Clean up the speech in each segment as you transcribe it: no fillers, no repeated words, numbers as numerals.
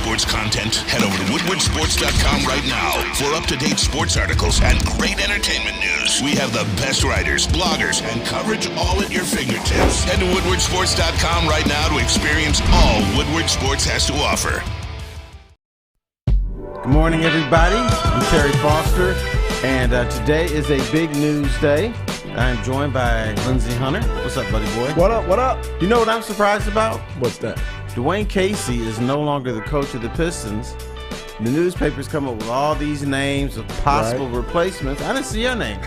sports content? Head over to woodwardsports.com right now for up-to-date sports articles and great entertainment news. We have the best writers, bloggers, and coverage all at your fingertips. Head to woodwardsports.com right now to experience all Woodward Sports has to offer. Good morning, everybody. I'm Terry Foster, and today is a big news day. I'm joined by Lindsey Hunter. What's up, buddy boy? What up, what up? You know what I'm surprised about? What's that? Dwane Casey is no longer the coach of the Pistons. The newspapers come up with all these names of possible replacements. I didn't see your name.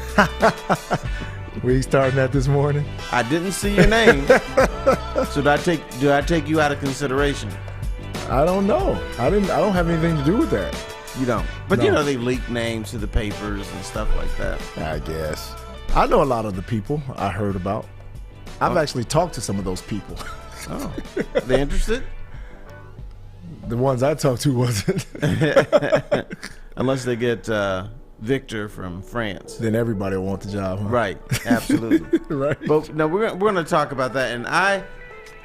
We starting that this morning? I didn't see your name. So do I take you out of consideration? I don't know. I don't have anything to do with that. You don't. But No. you know they leak names to the papers and stuff like that. I guess. I know a lot of the people I heard about. I've actually talked to some of those people. Oh. They interested? The ones I talked to wasn't. Unless they get Victor from France. Then everybody will want the job, huh? Right, absolutely. Right. But no, we're going to talk about that. And I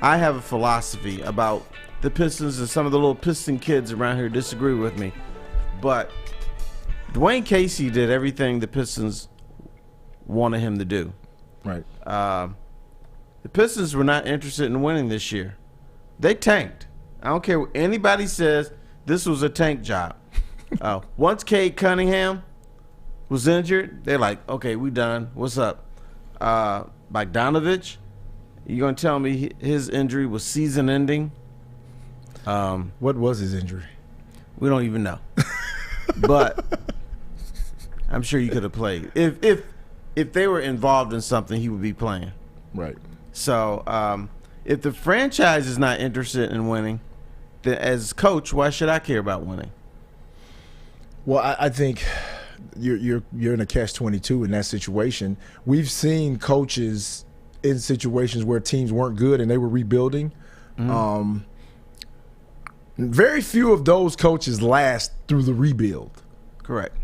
have a philosophy about the Pistons, and some of the little Piston kids around here disagree with me. But Dwane Casey did everything the Pistons wanted him to do. Right. The Pistons were not interested in winning this year. They tanked. I don't care what anybody says. This was a tank job. Once Cade Cunningham was injured, they're like, okay, we done. What's up? Bogdanovich, you going to tell me his injury was season-ending? What was his injury? We don't even know. But I'm sure you could have played. If they were involved in something, he would be playing. Right. So if the franchise is not interested in winning, then as coach, why should I care about winning? Well, I think you're in a catch-22 in that situation. We've seen coaches in situations where teams weren't good and they were rebuilding. Mm-hmm. Very few of those coaches last through the rebuild. Correct.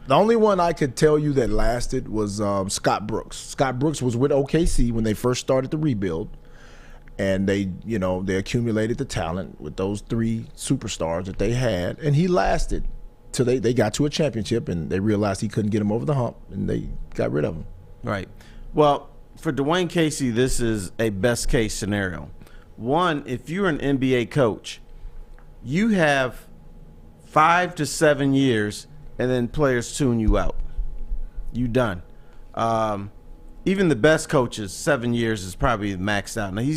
The only one I could tell you that lasted was Scott Brooks. Scott Brooks was with OKC when they first started the rebuild, and they accumulated the talent with those three superstars that they had, and he lasted till they got to a championship, and they realized he couldn't get him over the hump, and they got rid of him. Right. Well, for Dwane Casey, this is a best-case scenario. One, if you're an NBA coach, you have 5 to 7 years, and then players tune you out. You done. Even the best coaches, 7 years is probably maxed out. Now he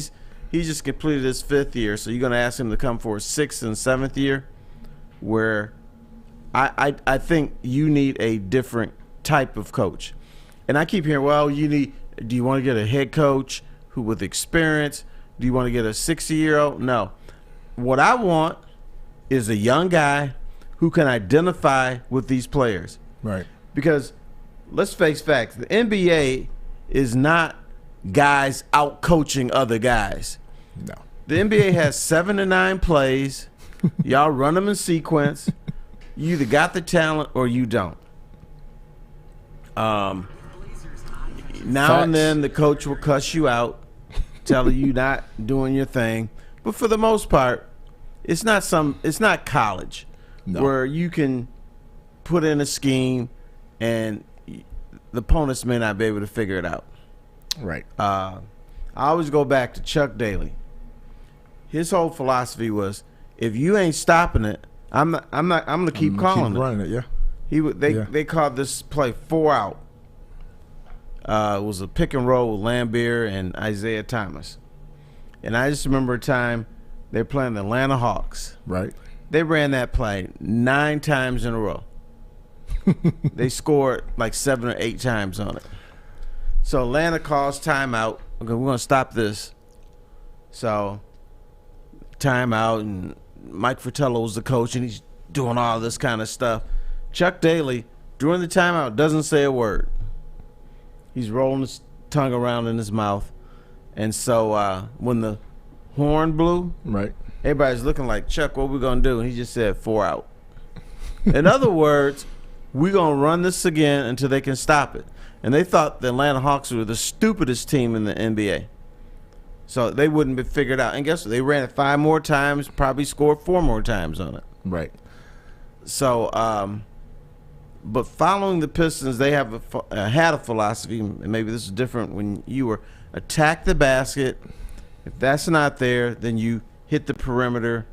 just completed his 5th year, so you're going to ask him to come for a 6th and 7th year, where I think you need a different type of coach. And I keep hearing, well, do you want to get a head coach who with experience? Do you want to get a 60-year-old? No. What I want is a young guy who can identify with these players. Right. Because let's face facts, the NBA is not guys out coaching other guys. No. The NBA has 7 to 9 plays. Y'all run them in sequence. You either got the talent or you don't. Now and then the coach will cuss you out, telling you not doing your thing. But for the most part, it's not college. No. Where you can put in a scheme and the opponents may not be able to figure it out. Right. I always go back to Chuck Daly. His whole philosophy was, if you ain't stopping it, I'm gonna keep calling it. Running it, yeah. They called this play 4 out. It was a pick and roll with Lambeer and Isaiah Thomas. And I just remember a time they're playing the Atlanta Hawks. Right. They ran that play 9 times in a row. They scored like 7 or 8 times on it. So Atlanta calls timeout. Okay, we're going to stop this. So timeout, and Mike Fratello's the coach, and he's doing all this kind of stuff. Chuck Daly, during the timeout, doesn't say a word. He's rolling his tongue around in his mouth. And so when the horn blew, right, everybody's looking like, Chuck, what we going to do? And he just said 4 out. In other words, we're going to run this again until they can stop it. And they thought the Atlanta Hawks were the stupidest team in the NBA. So they wouldn't be figured out. And guess what? They ran it 5 more times, probably scored 4 more times on it. Right. So, but following the Pistons, they have had a philosophy, and maybe this is different when you were attack the basket. If that's not there, then you hit the perimeter,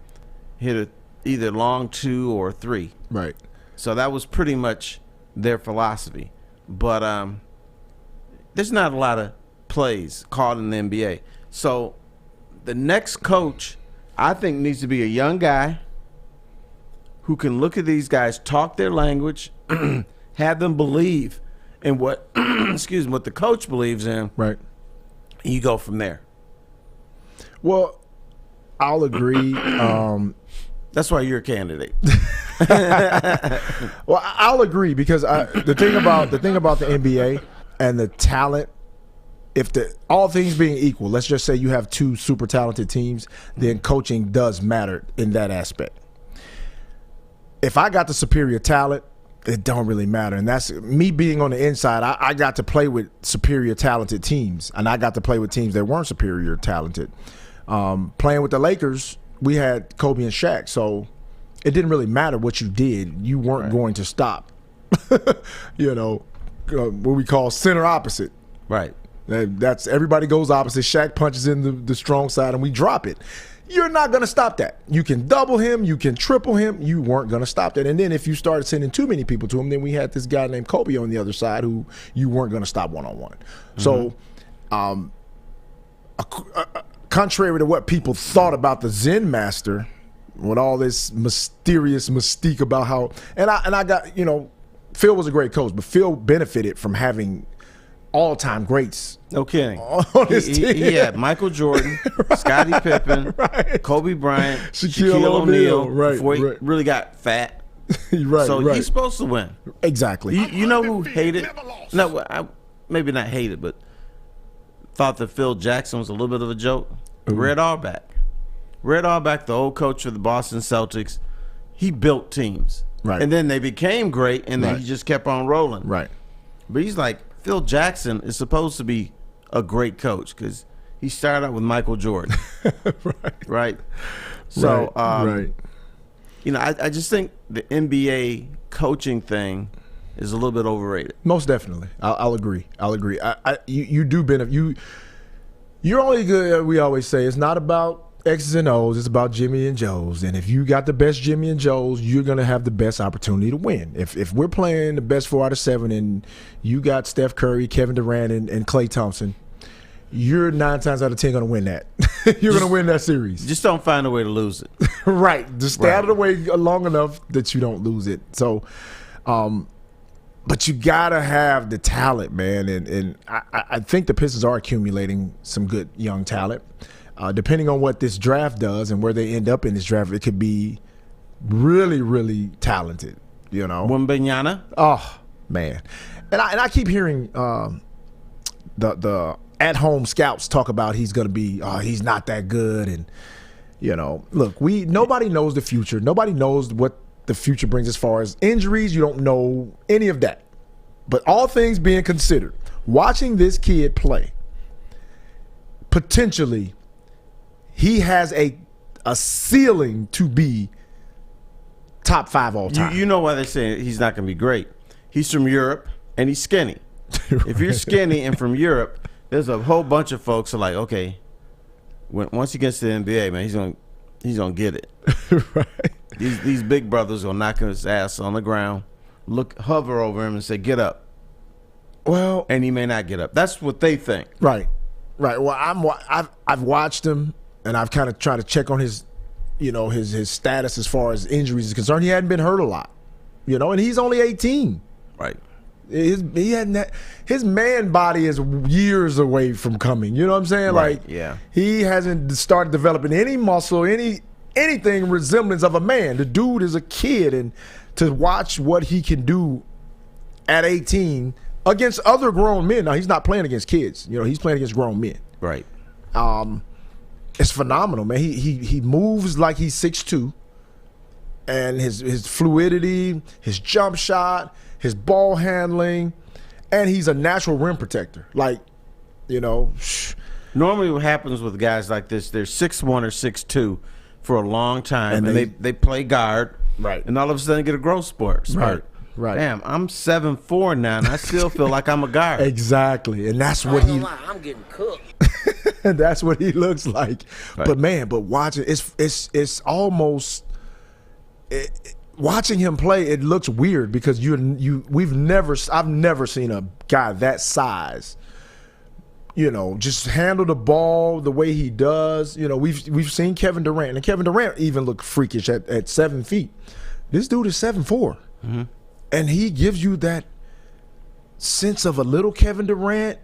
hit either long 2 or 3. Right. So that was pretty much their philosophy. But there's not a lot of plays called in the NBA. So the next coach, I think, needs to be a young guy who can look at these guys, talk their language, have them believe in what what the coach believes in. Right. And you go from there. Well, I'll agree. That's why you're a candidate. Well, I'll agree because the thing about the NBA and the talent, if all things being equal, let's just say you have 2 super talented teams, then coaching does matter in that aspect. If I got the superior talent, it don't really matter. And that's me being on the inside. I got to play with superior talented teams, and I got to play with teams that weren't superior talented. Playing with the Lakers, we had Kobe and Shaq, so it didn't really matter what you did. You weren't going to stop, what we call center opposite. Right. That's everybody goes opposite. Shaq punches in the strong side, and we drop it. You're not going to stop that. You can double him. You can triple him. You weren't going to stop that. And then if you started sending too many people to him, then we had this guy named Kobe on the other side who you weren't going to stop one-on-one. Mm-hmm. So contrary to what people thought about the Zen Master, with all this mysterious mystique about how – and I got – Phil was a great coach, but Phil benefited from having – all-time greats. No kidding. On his team. He had Michael Jordan, right. Scottie Pippen, right. Kobe Bryant, Shaquille O'Neal, before he really got fat. Right. So he's supposed to win. Exactly. You know who hated? No, maybe not hated, but thought that Phil Jackson was a little bit of a joke. Ooh. Red Auerbach. Red Auerbach, the old coach of the Boston Celtics, he built teams. Right. And then they became great, and then he just kept on rolling. Right. But he's like, Phil Jackson is supposed to be a great coach because he started out with Michael Jordan. Right. So, right. I just think the NBA coaching thing is a little bit overrated. Most definitely. I'll agree. You do benefit. You're only good, we always say, it's not about X's and O's, it's about Jimmy and Joe's. And if you got the best Jimmy and Joe's, you're going to have the best opportunity to win. If we're playing the best 4 out of 7 and you got Steph Curry, Kevin Durant, and Klay Thompson, you're 9 times out of 10 going to win that. You're going to win that series. Just don't find a way to lose it. Right. Just stay out of the way long enough that you don't lose it. So, but you got to have the talent, man. And I think the Pistons are accumulating some good young talent. Depending on what this draft does and where they end up in this draft, it could be really, really talented, Wembanyama? Oh, man. And I keep hearing the at-home scouts talk about he's going to be, he's not that good. And, look, nobody knows the future. Nobody knows what the future brings as far as injuries. You don't know any of that. But all things being considered, watching this kid play, potentially – he has a ceiling to be top 5 all time. You know why they say he's not going to be great. He's from Europe, and he's skinny. Right. If you're skinny and from Europe, there's a whole bunch of folks who are like, okay, once he gets to the NBA, man, he's gonna get it. Right. These big brothers will knock his ass on the ground, hover over him and say, get up. Well, and he may not get up. That's what they think. Right. Well, I've watched him. And I've kind of tried to check on his status as far as injuries is concerned. He hadn't been hurt a lot, and he's only 18. Right. His man body is years away from coming. You know what I'm saying? Right. Like, yeah. He hasn't started developing any muscle, anything resemblance of a man. The dude is a kid, and to watch what he can do at 18 against other grown men. Now, he's not playing against kids. He's playing against grown men. Right. It's phenomenal, man. He moves like he's 6'2", and his fluidity, his jump shot, his ball handling, and he's a natural rim protector. Like, Normally what happens with guys like this, they're 6'1" or 6'2" for a long time, and they play guard. Right. And all of a sudden get a growth spurt. Right. Damn, I'm 7'4" now, and I still feel like I'm a guard. Exactly, and that's what I'm getting cooked. and that's what he looks like. Right. But watching it's almost watching him play. It looks weird because I've never seen a guy that size. Just handle the ball the way he does. We've seen Kevin Durant, and Kevin Durant even looked freakish at 7 feet. This dude is 7'4", and he gives you that sense of a little Kevin Durant.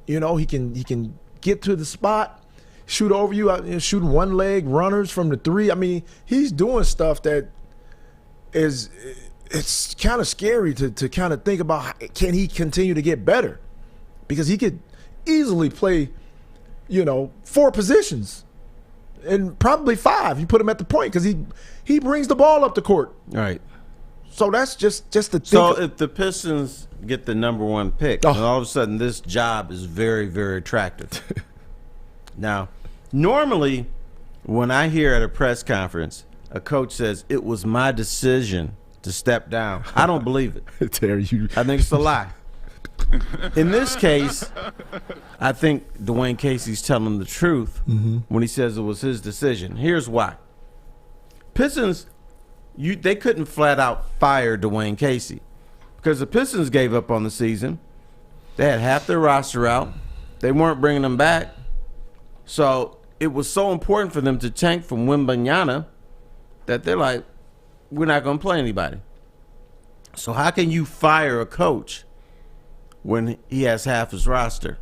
He can get to the spot, shoot over you, shooting one leg runners from the three. I mean, he's doing stuff that it's kind of scary to kind of think about. Can he continue to get better? Because he could easily play, 4 positions and probably 5. You put him at the point because he brings the ball up the court. Right. So that's just the thing. So if the Pistons get the number 1 pick, and all of a sudden this job is very, very attractive. Now, normally when I hear at a press conference a coach says it was my decision to step down, I don't believe it. Terry, I think it's a lie. In this case, I think Dwane Casey's telling the truth when he says it was his decision. Here's why. Pistons, they couldn't flat out fire Dwane Casey because the Pistons gave up on the season. They had half their roster out. They weren't bringing them back. So it was so important for them to tank from Wembanyama that they're like, we're not going to play anybody. So how can you fire a coach when he has half his roster?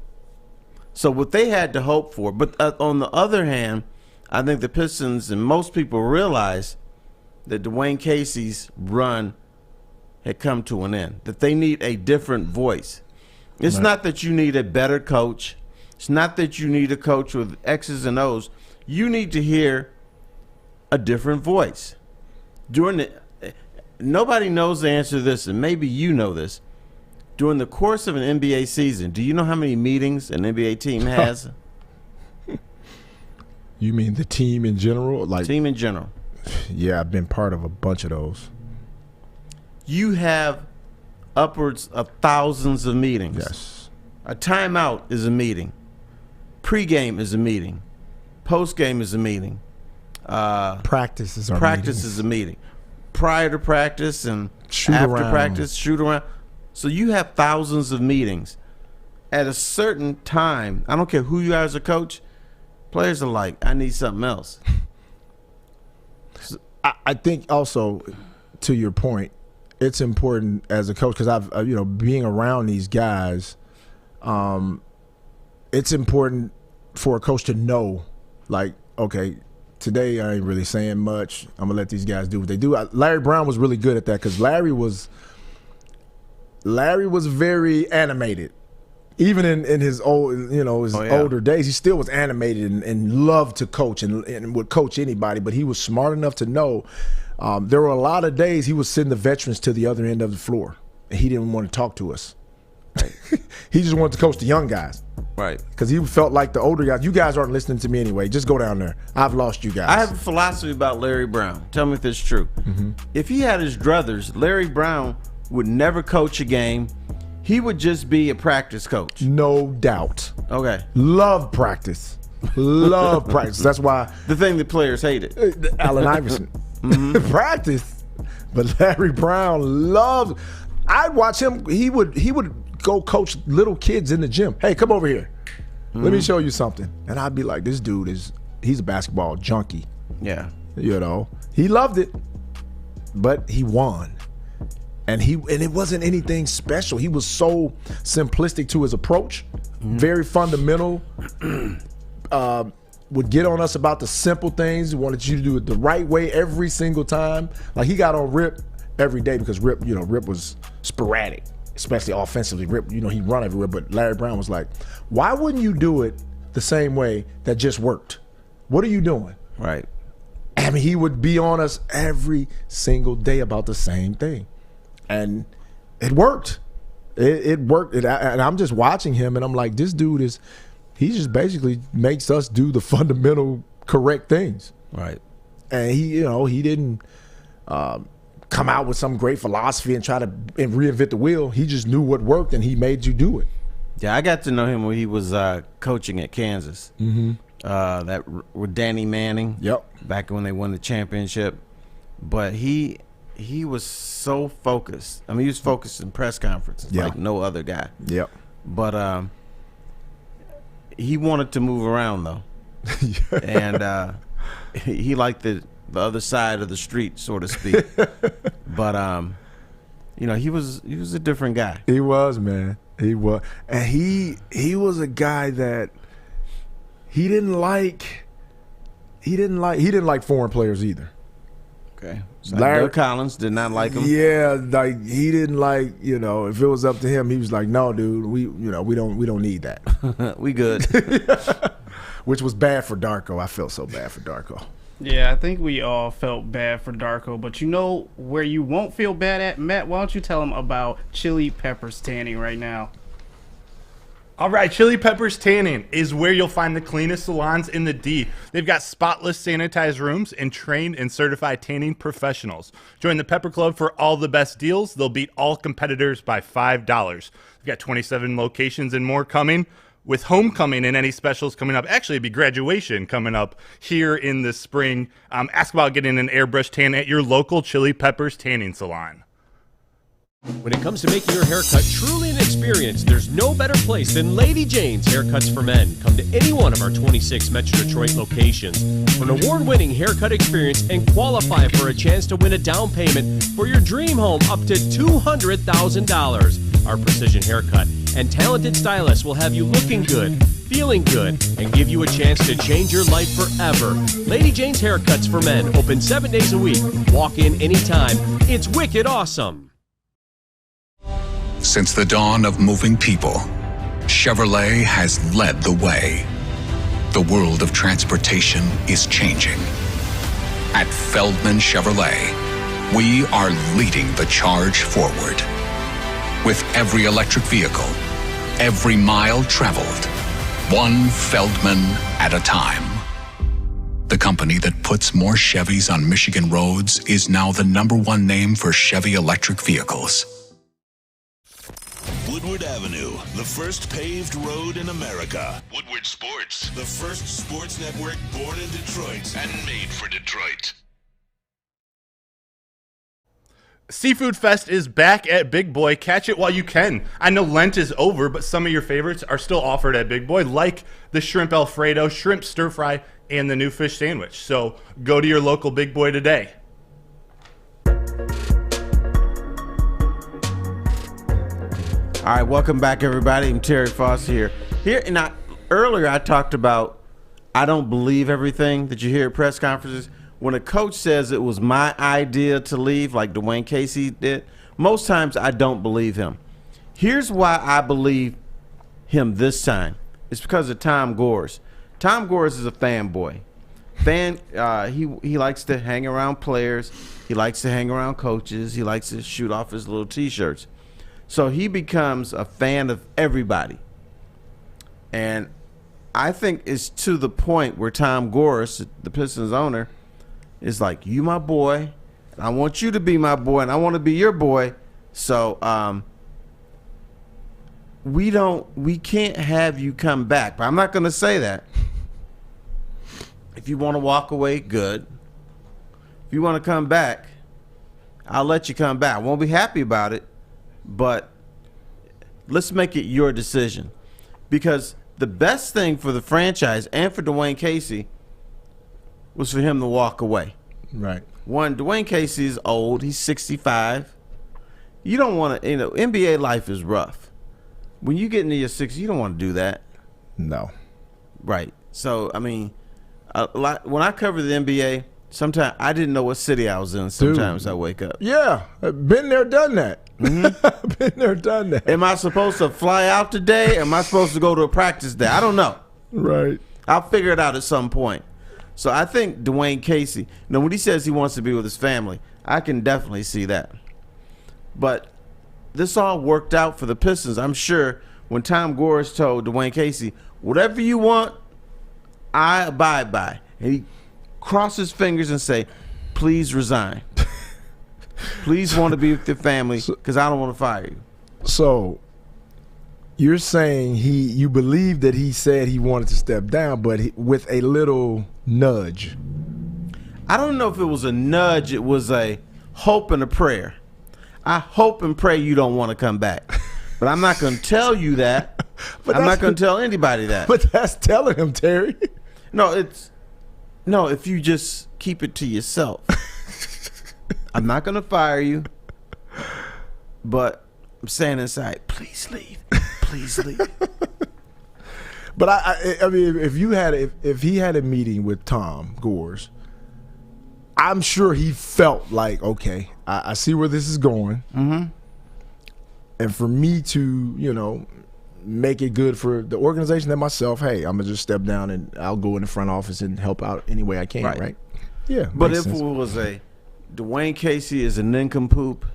So what they had to hope for. But on the other hand, I think the Pistons and most people realize that Dwane Casey's run had come to an end, that they need a different voice. It's not that you need a better coach. It's not that you need a coach with X's and O's. You need to hear a different voice. Nobody knows the answer to this, and maybe you know this. During the course of an NBA season, do you know how many meetings an NBA team has? You mean the team in general? Team in general. Yeah, I've been part of a bunch of those. You have upwards of thousands of meetings. Yes. A timeout is a meeting. Pre-game is a meeting. Post-game is a meeting. Practice is a meeting. Prior to practice and shoot after around. Practice, shoot around. So you have thousands of meetings. At a certain time, I don't care who you are as a coach, players are like, I need something else. I think also, to your point, it's important as a coach because I've being around these guys, it's important for a coach to know, like, okay, today I ain't really saying much. I'm gonna let these guys do what they do. Larry Brown was really good at that because Larry was very animated. Even in his older days, he still was animated and loved to coach and would coach anybody. But he was smart enough to know there were a lot of days he was sending the veterans to the other end of the floor, and he didn't want to talk to us. Right. He just wanted to coach the young guys. Right. Because he felt like the older guys, you guys aren't listening to me anyway. Just go down there. I've lost you guys. I have a philosophy about Larry Brown. Tell me if it's true. Mm-hmm. If he had his druthers, Larry Brown would never coach a game. He would just be a practice coach. No doubt. Okay. Love practice. Love practice. That's why. The thing that players hated. Allen Iverson. Practice. But Larry Brown loved. I'd watch him. He would go coach little kids in the gym. Hey, come over here. Let me show you something. And I'd be like, this dude he's a basketball junkie. Yeah. He loved it, but he won. And it wasn't anything special. He was so simplistic to his approach, very fundamental. Would get on us about the simple things. Wanted you to do it the right way every single time. Like he got on Rip every day because Rip was sporadic, especially offensively. Rip, he run everywhere. But Larry Brown was like, why wouldn't you do it the same way that just worked? What are you doing? Right. I mean, he would be on us every single day about the same thing. And it worked. It worked. And I'm just watching him, and I'm like, this dude he just basically makes us do the fundamental correct things. Right. And he didn't come out with some great philosophy and try to reinvent the wheel. He just knew what worked, and he made you do it. Yeah, I got to know him when he was coaching at Kansas. That with Danny Manning. Yep. Back when they won the championship, but he was so focused. I mean, he was focused in press conferences like no other guy. Yep. But he wanted to move around though, and he liked the other side of the street, so to speak. But he was a different guy. He was, man. He was, and he was a guy that he didn't like foreign players either. Okay. So Larry Collins did not like him. Yeah, like he didn't like, if it was up to him, he was like, "No, dude, we don't need that. We good." Which was bad for Darko. I felt so bad for Darko. Yeah, I think we all felt bad for Darko, but where you won't feel bad at, Matt, why don't you tell him about Chili Peppers Tanning right now? All right, Chili Peppers Tanning is where you'll find the cleanest salons in the D. They've got spotless sanitized rooms and trained and certified tanning professionals. Join the Pepper Club for all the best deals. They'll beat all competitors by $5. They've got 27 locations and more coming. With homecoming and any specials coming up, actually it'd be graduation coming up here in the spring. Ask about getting an airbrush tan at your local Chili Peppers Tanning Salon. When it comes to making your haircut truly an experience, there's no better place than Lady Jane's Haircuts for Men. Come to any one of our 26 Metro Detroit locations for an award-winning haircut experience and qualify for a chance to win a down payment for your dream home up to $200,000. Our precision haircut and talented stylists will have you looking good, feeling good, and give you a chance to change your life forever. Lady Jane's Haircuts for Men, open 7 days a week. Walk in anytime. It's wicked awesome. Since the dawn of moving people, Chevrolet has led the way. The world of transportation is changing. At Feldman Chevrolet, we are leading the charge forward. With every electric vehicle, every mile traveled, one Feldman at a time. The company that puts more Chevys on Michigan roads is now the #1 name for Chevy electric vehicles. Woodward Avenue, the first paved road in America. Woodward Sports, the first sports network born in Detroit and made for Detroit. Seafood Fest is back at Big Boy. Catch it while you can. I know Lent is over, but some of your favorites are still offered at Big Boy, like the shrimp Alfredo, shrimp stir fry, and the new fish sandwich. So go to your local Big Boy today. All right, welcome back, everybody. I'm Terry Foster here. Earlier I talked about I don't believe everything that you hear at press conferences. When a coach says it was my idea to leave, like Dwane Casey did, most times I don't believe him. Here's why I believe him this time. It's because of Tom Gores. Tom Gores is a fanboy. He likes to hang around players. He likes to hang around coaches. He likes to shoot off his little T-shirts. So he becomes a fan of everybody. And I think it's to the point where Tom Gores, the Pistons owner, is like, you my boy, and I want you to be my boy, and I want to be your boy. So we can't have you come back. But I'm not going to say that. If you want to walk away, good. If you want to come back, I'll let you come back. I won't be happy about it, but let's make it your decision. Because the best thing for the franchise and for Dwane Casey was for him to walk away. Right. One, Dwane Casey is old. He's 65. You don't want to, NBA life is rough. When you get into your 60s, you don't want to do that. No. Right. So, I mean, when I cover the NBA, sometimes I didn't know what city I was in. Sometimes I wake up. Yeah. Been there, done that. Mm-hmm. Been there, done that. Am I supposed to fly out today? Am I supposed to go to a practice day? I don't know. Right. I'll figure it out at some point. So I think Dwane Casey, when he says he wants to be with his family, I can definitely see that. But this all worked out for the Pistons. I'm sure when Tom Gores told Dwane Casey, whatever you want, I abide by. And he crossed his fingers and say, please resign. Please want to be with your family because I don't want to fire you. So you're saying you believe that he said he wanted to step down, but with a little nudge. I don't know if it was a nudge. It was a hope and a prayer. I hope and pray you don't want to come back. But I'm not going to tell you that. I'm not going to tell anybody that. But that's telling him, Terry. No, if you just keep it to yourself. I'm not going to fire you, but I'm saying inside, please leave. Please leave. But I mean, if he had a meeting with Tom Gores, I'm sure he felt like, okay, I see where this is going. Mm-hmm. And for me to, make it good for the organization and myself, hey, I'm going to just step down and I'll go in the front office and help out any way I can, right? Yeah. But if it was Dwane Casey is a nincompoop,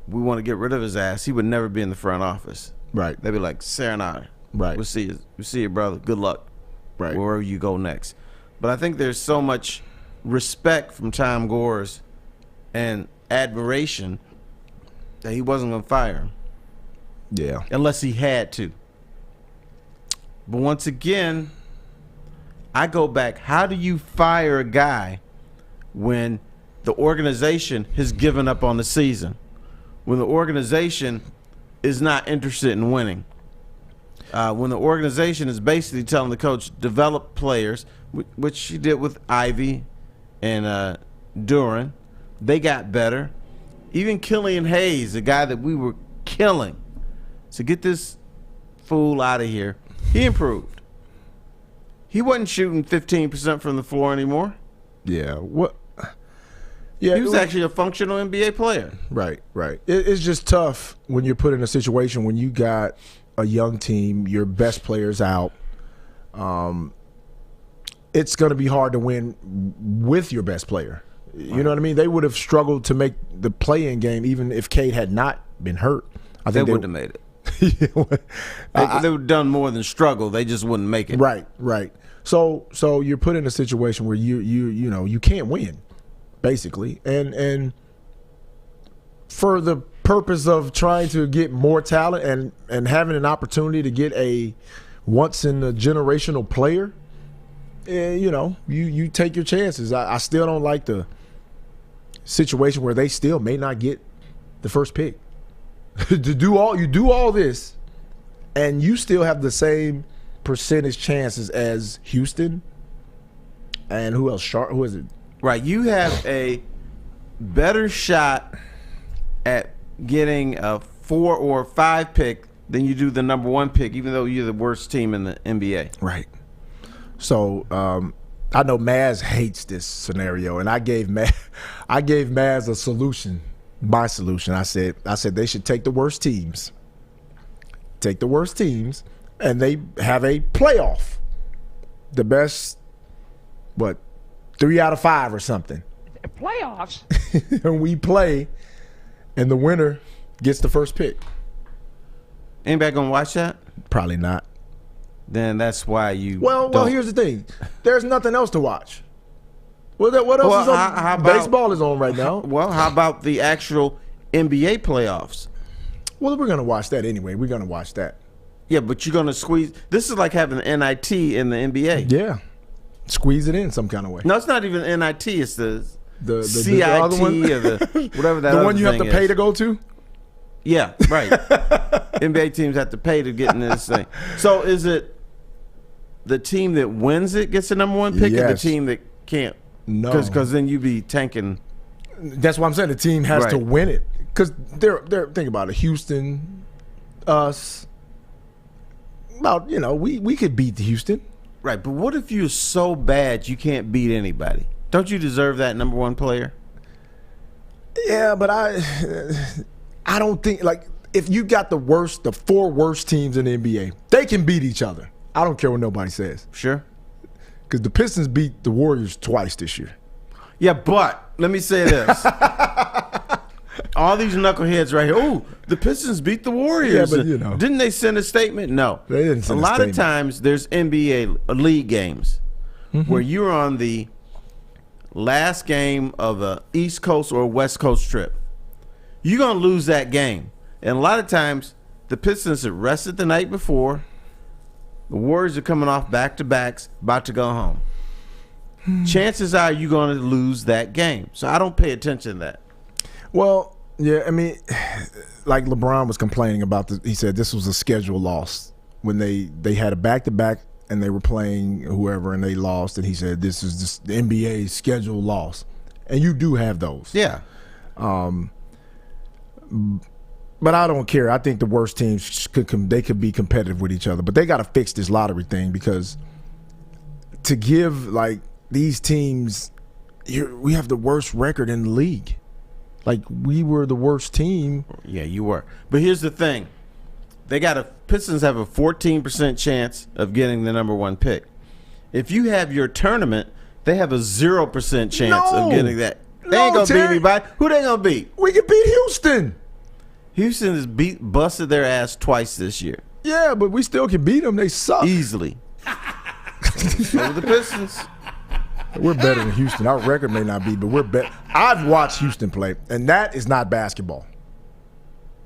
we want to get rid of his ass, he would never be in the front office. Right. They'd be like, Sayonara. Right. We'll see you, brother. Good luck. Right. Wherever you go next. But I think there's so much respect from Tom Gores and admiration that he wasn't going to fire him. Yeah. Unless he had to. But once again, I go back. How do you fire a guy when the organization has given up on the season? When the organization is not interested in winning? When the organization is basically telling the coach, develop players, which she did with Ivy and Duran. They got better. Even Killian Hayes, the guy that we were killing. So get this fool out of here. He improved. He wasn't shooting 15% from the floor anymore. Yeah. What? Yeah, he was actually a functional NBA player. Right. It's just tough when you're put in a situation when you got a young team, your best players out. It's going to be hard to win with your best player. You know what I mean? They would have struggled to make the play-in game even if Cade had not been hurt. I think they wouldn't have made it. They would have done more than struggle. They just wouldn't make it. Right. So you're put in a situation where you can't win, basically, and for the purpose of trying to get more talent and having an opportunity to get a once in a generational player, you take your chances. I still don't like the situation where they still may not get the first pick. You do all this, and you still have the same percentage chances as Houston and who else? Who is it? Right, you have a better shot at getting a 4 or 5 pick than you do the number 1 pick, even though you're the worst team in the NBA. Right. So I know Maz hates this scenario, and I gave Maz a solution. My solution. I said they should take the worst teams. Take the worst teams, and they have a playoff. The best, 3 out of 5 or something. Playoffs? And we play, and the winner gets the first pick. Anybody gonna watch that? Probably not. Then that's why you. Well, here's the thing. There's nothing else to watch. What else is on? How about, baseball is on right now. Well, how about the actual NBA playoffs? Well, we're going to watch that anyway. We're going to watch that. Yeah, but you're going to squeeze. This is like having the NIT in the NBA. Yeah. Squeeze it in some kind of way. No, it's not even NIT. It's the CIT the other one? or the whatever that the other one you have to thing pay is. to go to? Yeah, right. NBA teams have to pay to get in this thing. So is it the team that wins it gets the number 1 pick or the team that can't? No. Because then you be tanking. That's what I'm saying. The team has to win it. Because they're think about it. Houston, us, we could beat Houston. Right, but what if you're so bad you can't beat anybody? Don't you deserve that number 1 player? Yeah, but I don't think, if you got the 4 worst teams in the NBA, they can beat each other. I don't care what nobody says. Sure. Because the Pistons beat the Warriors twice this year. Yeah, but let me say this. All these knuckleheads right here. Oh, the Pistons beat the Warriors. Yeah, but didn't they send a statement? No. They didn't send a lot statement. of times there's NBA league games where you're on the last game of a East Coast or West Coast trip. You're going to lose that game. And a lot of times, the Pistons had rested the night before. The Warriors are coming off back-to-backs, about to go home. Chances are you're going to lose that game. So I don't pay attention to that. Well, yeah, I mean, like LeBron was complaining about he said this was a schedule loss when they had a back-to-back and they were playing whoever and they lost, and he said this is just the NBA schedule loss. And you do have those. Yeah. But I don't care. I think the worst teams could be competitive with each other. But they got to fix this lottery thing, because to give like these teams, we have the worst record in the league. Like, we were the worst team. Yeah, you were. But here's the thing: Pistons have a 14% chance of getting the number 1 pick. If you have your tournament, they have a 0% chance of getting that. They ain't gonna beat anybody. Who they gonna beat? We can beat Houston. Houston has busted their ass twice this year. Yeah, but we still can beat them. They suck. Easily. So the Pistons. We're better than Houston. Our record may not be, but we're better. I've watched Houston play, and that is not basketball.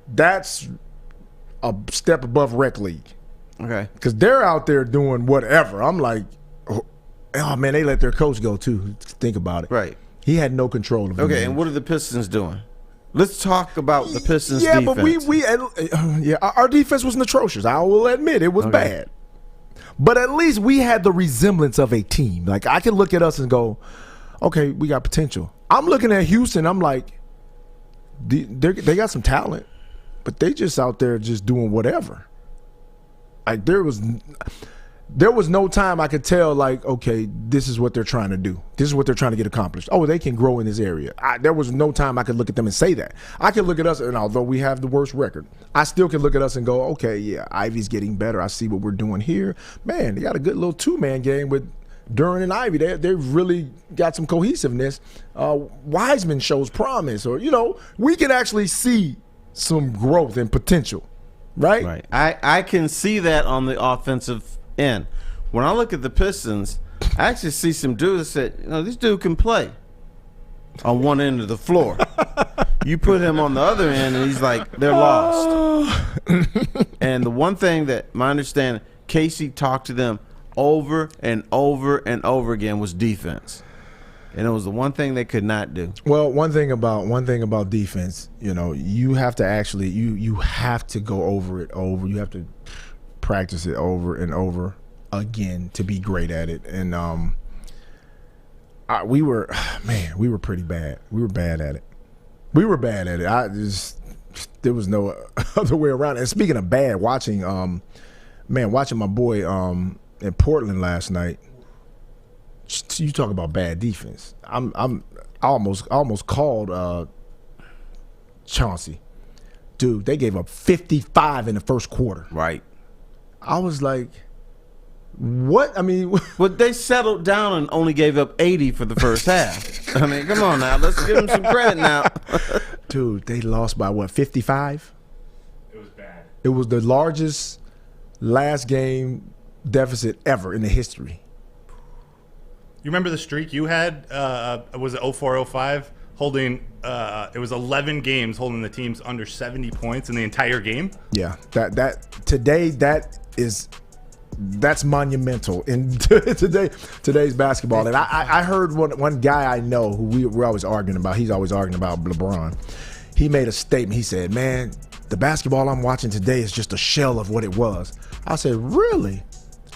That's a step above rec league. Okay. Because they're out there doing whatever. I'm like, oh, man, they let their coach go, too. Think about it. Right. He had no control of it. Okay, and what are the Pistons doing? Let's talk about the Pistons' defense. But our defense was atrocious. I will admit it was bad. But at least we had the resemblance of a team. Like, I can look at us and go, okay, we got potential. I'm looking at Houston. I'm like, they got some talent, but they just out there just doing whatever. Like, there was no time I could tell, like, okay, this is what they're trying to do. This is what they're trying to get accomplished. Oh, they can grow in this area. There was no time I could look at them and say that. I could look at us, and although we have the worst record, I still can look at us and go, okay, yeah, Ivy's getting better. I see what we're doing here. Man, they got a good little two-man game with Duran and Ivy. They've really got some cohesiveness. Wiseman shows promise. Or, we can actually see some growth and potential, right? Right. I can see that on the offensive end. When I look at the Pistons, I actually see some dudes that said, this dude can play on one end of the floor. You put him on the other end, and he's like, they're lost. And the one thing that my understanding, Casey talked to them over and over and over again was defense. And it was the one thing they could not do. Well, one thing about defense, you have to actually you have to go over it over. You have to practice it over and over again to be great at it. And we were pretty bad. We were bad at it. There was no other way around it. And speaking of bad, watching my boy in Portland last night. You talk about bad defense. I almost called Chauncey. Dude, they gave up 55 in the first quarter. Right. I was like, what? I mean, but they settled down and only gave up 80 for the first half. I mean, come on now. Let's give them some credit now. Dude, they lost by what, 55? It was bad. It was the largest last game deficit ever in the history. You remember the streak you had? Was it 04-05? Holding, it was 11 games holding the teams under 70 points in the entire game. Yeah, that's monumental in today's basketball. And I heard one guy I know who we're always arguing about. He's always arguing about LeBron. He made a statement. He said, "Man, the basketball I'm watching today is just a shell of what it was." I said, "Really?"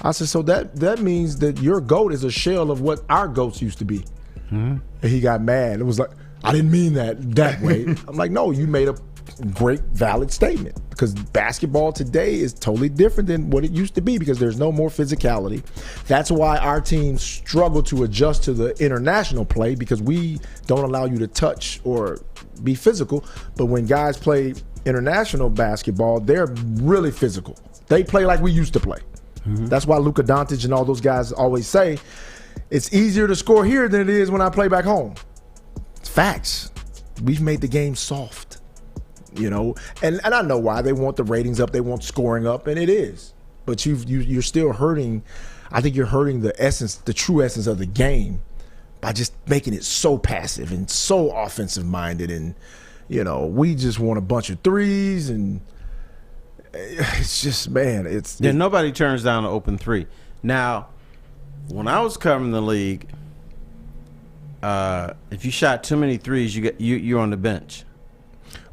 I said, "So that means that your GOAT is a shell of what our GOATs used to be." Mm-hmm. And he got mad. It was like, I didn't mean that way. I'm like, no, you made a great, valid statement, because basketball today is totally different than what it used to be, because there's no more physicality. That's why our teams struggle to adjust to the international play, because we don't allow you to touch or be physical. But when guys play international basketball, they're really physical. They play like we used to play. Mm-hmm. That's why Luka Doncic and all those guys always say, it's easier to score here than it is when I play back home. It's facts. We've made the game soft, and I know why. They want the ratings up, they want scoring up, and it is. But you're still hurting. I think you're hurting the true essence of the game by just making it so passive and so offensive minded, and we just want a bunch of threes, and it's just, man, nobody turns down an open three. Now, when I was covering the league, if you shot too many threes, you're on the bench.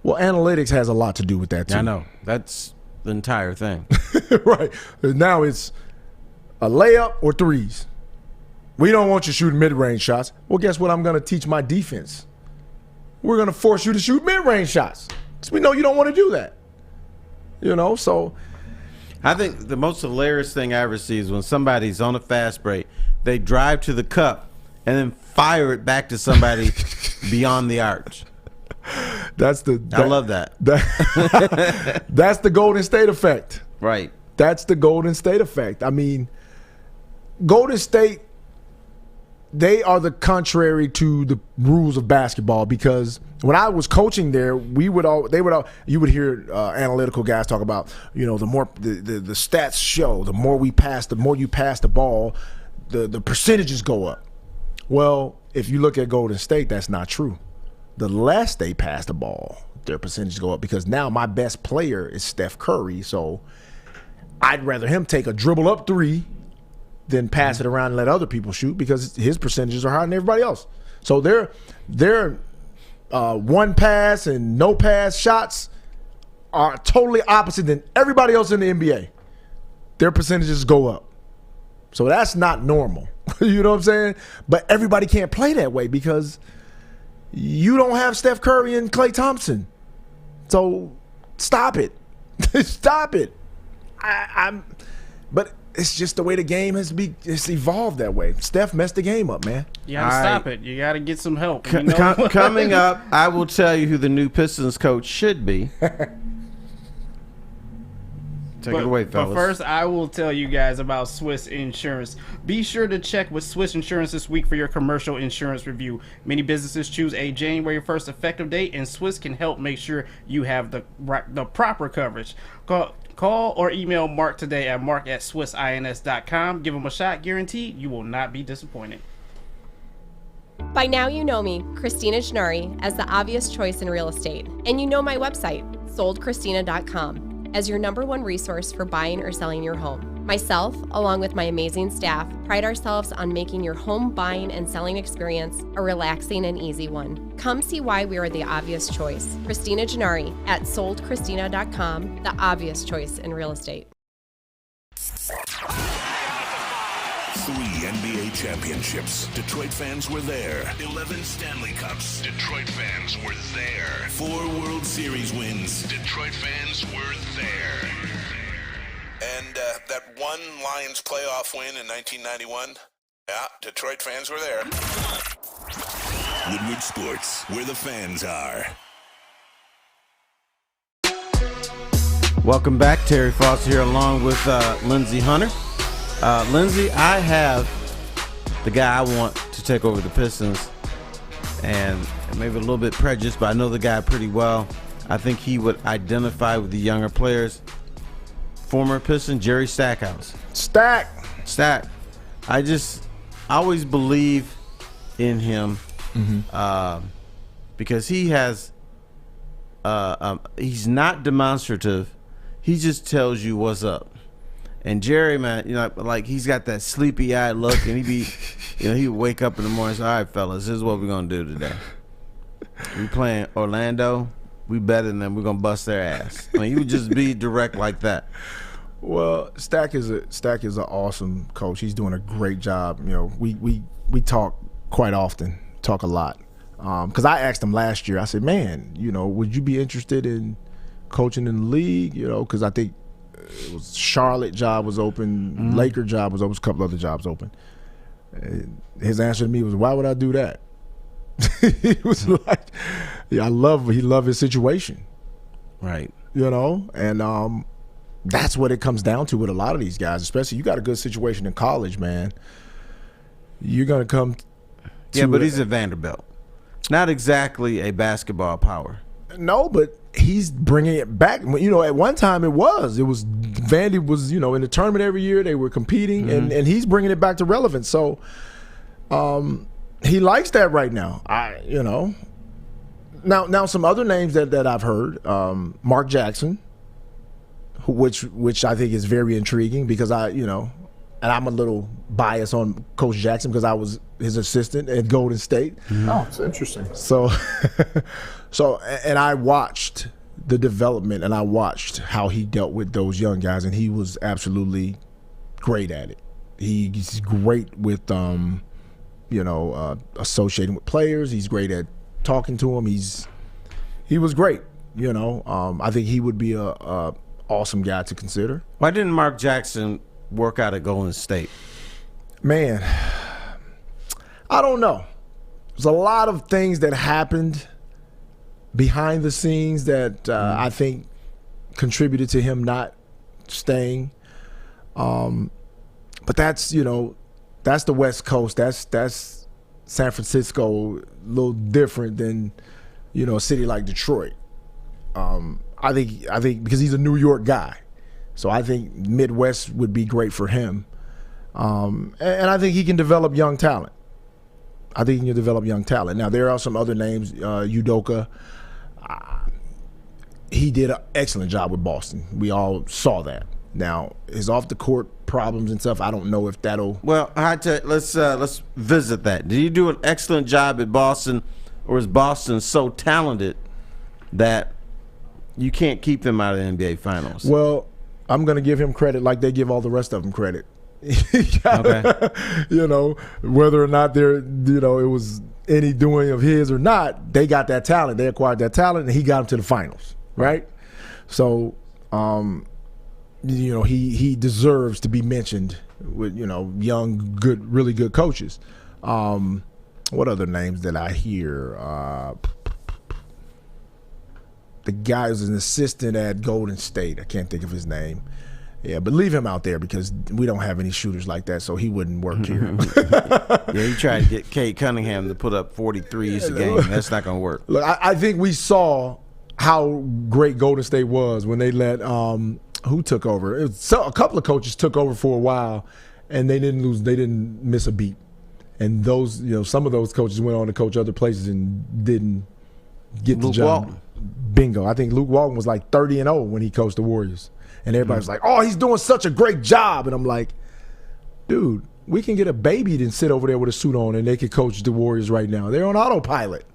Well, analytics has a lot to do with that too. I know, that's the entire thing. Right. Now it's a layup or threes. We don't want you shooting mid-range shots. Well, guess what? I'm going to teach my defense. We're going to force you to shoot mid-range shots because we know you don't want to do that. So I think the most hilarious thing I ever see is when somebody's on a fast break, they drive to the cup and then fire it back to somebody beyond the arch. I love that. That's the Golden State effect. Right. That's the Golden State effect. I mean, Golden State, they are the contrary to the rules of basketball, because when I was coaching there, you would hear analytical guys talk about, the more the stats show, the more you pass the ball, the percentages go up. Well, if you look at Golden State, that's not true. The less they pass the ball, their percentages go up, because now my best player is Steph Curry, so I'd rather him take a dribble up three than pass it around and let other people shoot, because his percentages are higher than everybody else. So their one pass and no pass shots are totally opposite than everybody else in the NBA. Their percentages go up. So that's not normal. You know what I'm saying? But everybody can't play that way because you don't have Steph Curry and Klay Thompson. So stop it. Stop it. But it's just the way the game it's evolved that way. Steph messed the game up, man. You gotta stop it. You gotta get some help. Coming up, I will tell you who the new Pistons coach should be. Take it away, fellas. But first, I will tell you guys about Swiss Insurance. Be sure to check with Swiss Insurance this week for your commercial insurance review. Many businesses choose a January 1st effective date, and Swiss can help make sure you have the proper coverage. Call or email Mark today at mark@swissins.com. Give him a shot. Guaranteed you will not be disappointed. By now you know me, Christina Gennari, as the obvious choice in real estate. And you know my website, soldchristina.com, as your #1 resource for buying or selling your home. Myself, along with my amazing staff, pride ourselves on making your home buying and selling experience a relaxing and easy one. Come see why we are the obvious choice. Christina Gennari at soldchristina.com, the obvious choice in real estate. 3 NBA championships. Detroit fans were there. 11 Stanley Cups. Detroit fans were there. 4 World Series wins. Detroit fans were there. And that one Lions playoff win in 1991. Yeah, Detroit fans were there. Woodward Sports, where the fans are. Welcome back. Terry Foster here along with Lindsey Hunter. Lindsey, I have the guy I want to take over the Pistons, and maybe a little bit prejudiced, but I know the guy pretty well. I think he would identify with the younger players. Former Piston Jerry Stackhouse. Stack. I always believe in him because he has he's not demonstrative. He just tells you what's up. And Jerry, man, like he's got that sleepy eyed look, and he would wake up in the morning and say, "All right, fellas, this is what we're gonna do today. We playing Orlando. We better than them. We're gonna bust their ass." I mean, he would just be direct like that. Well, Stack is an awesome coach. He's doing a great job. We talk quite often, talk a lot. Because I asked him last year. I said, "Man, would you be interested in coaching in the league?" Because I think it was Charlotte job was open, Laker job was open, a couple other jobs open. And his answer to me was, "Why would I do that?" He was like, "Yeah, he loved his situation." Right. And that's what it comes down to with a lot of these guys, especially you got a good situation in college, man. You're going to come to but he's at Vanderbilt. Not exactly a basketball power. No, but he's bringing it back. At one time it was Vandy was, in the tournament every year. They were competing, and he's bringing it back to relevance. So he likes that right now. Now some other names that I've heard, Mark Jackson, which I think is very intriguing because and I'm a little biased on Coach Jackson because I was his assistant at Golden State. Oh, it's interesting. So and I watched the development and I watched how he dealt with those young guys, and he was absolutely great at it. He's great with associating with players. He's great at talking to them. He was great. I think he would be a awesome guy to consider. Why didn't Mark Jackson work out at Golden State? Man, I don't know. There's a lot of things that happened behind the scenes that I think contributed to him not staying. But that's the West Coast. That's San Francisco, a little different than a city like Detroit. I think because he's a New York guy, so I think Midwest would be great for him. And I think he can develop young talent. Now there are some other names, Udoka. He did an excellent job with Boston. We all saw that. Now his off the court problems and stuff, I don't know if that'll. Well, let's visit that. Did he do an excellent job at Boston, or is Boston so talented that you can't keep them out of the NBA Finals? Well, I'm going to give him credit like they give all the rest of them credit. Okay. Whether or not it was any doing of his or not, they got that talent. They acquired that talent, and he got them to the finals, right? So, he deserves to be mentioned with, young, good, really good coaches. What other names did I hear? The guy who's an assistant at Golden State. I can't think of his name. Yeah, but leave him out there because we don't have any shooters like that, so he wouldn't work here. Yeah, he tried to get Kate Cunningham to put up 43s a game. That's not going to work. Look, I think we saw how great Golden State was when they let who took over? A couple of coaches took over for a while, and they didn't miss a beat. And those, some of those coaches went on to coach other places and didn't get the job. Walton. Bingo. I think Luke Walton was like 30-0 when he coached the Warriors. And everybody was like, oh, he's doing such a great job. And I'm like, dude, we can get a baby to sit over there with a suit on and they could coach the Warriors right now. They're on autopilot,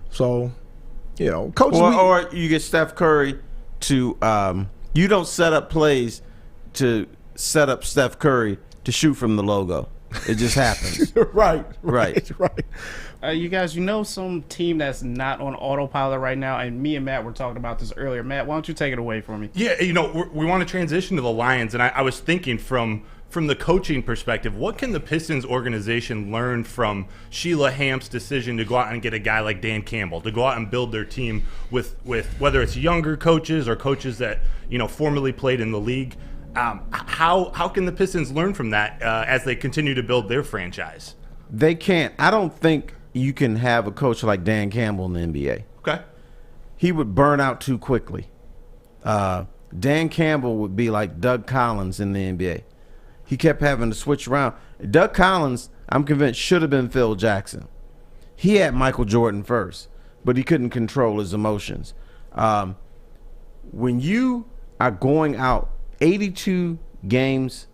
So, coaches. Or you get Steph Curry to you don't set up plays to set up Steph Curry to shoot from the logo. It just happens. Right. You guys, some team that's not on autopilot right now, and me and Matt were talking about this earlier. Matt, why don't you take it away from me? Yeah, we want to transition to the Lions, and I was thinking from the coaching perspective, what can the Pistons organization learn from Sheila Hamp's decision to go out and get a guy like Dan Campbell, to go out and build their team with whether it's younger coaches or coaches that formerly played in the league? How can the Pistons learn from that as they continue to build their franchise? They can't. I don't think you can have a coach like Dan Campbell in the NBA. Okay. He would burn out too quickly. Dan Campbell would be like Doug Collins in the NBA. He kept having to switch around. Doug Collins, I'm convinced, should have been Phil Jackson. He had Michael Jordan first, but he couldn't control his emotions. When you are going out 82 games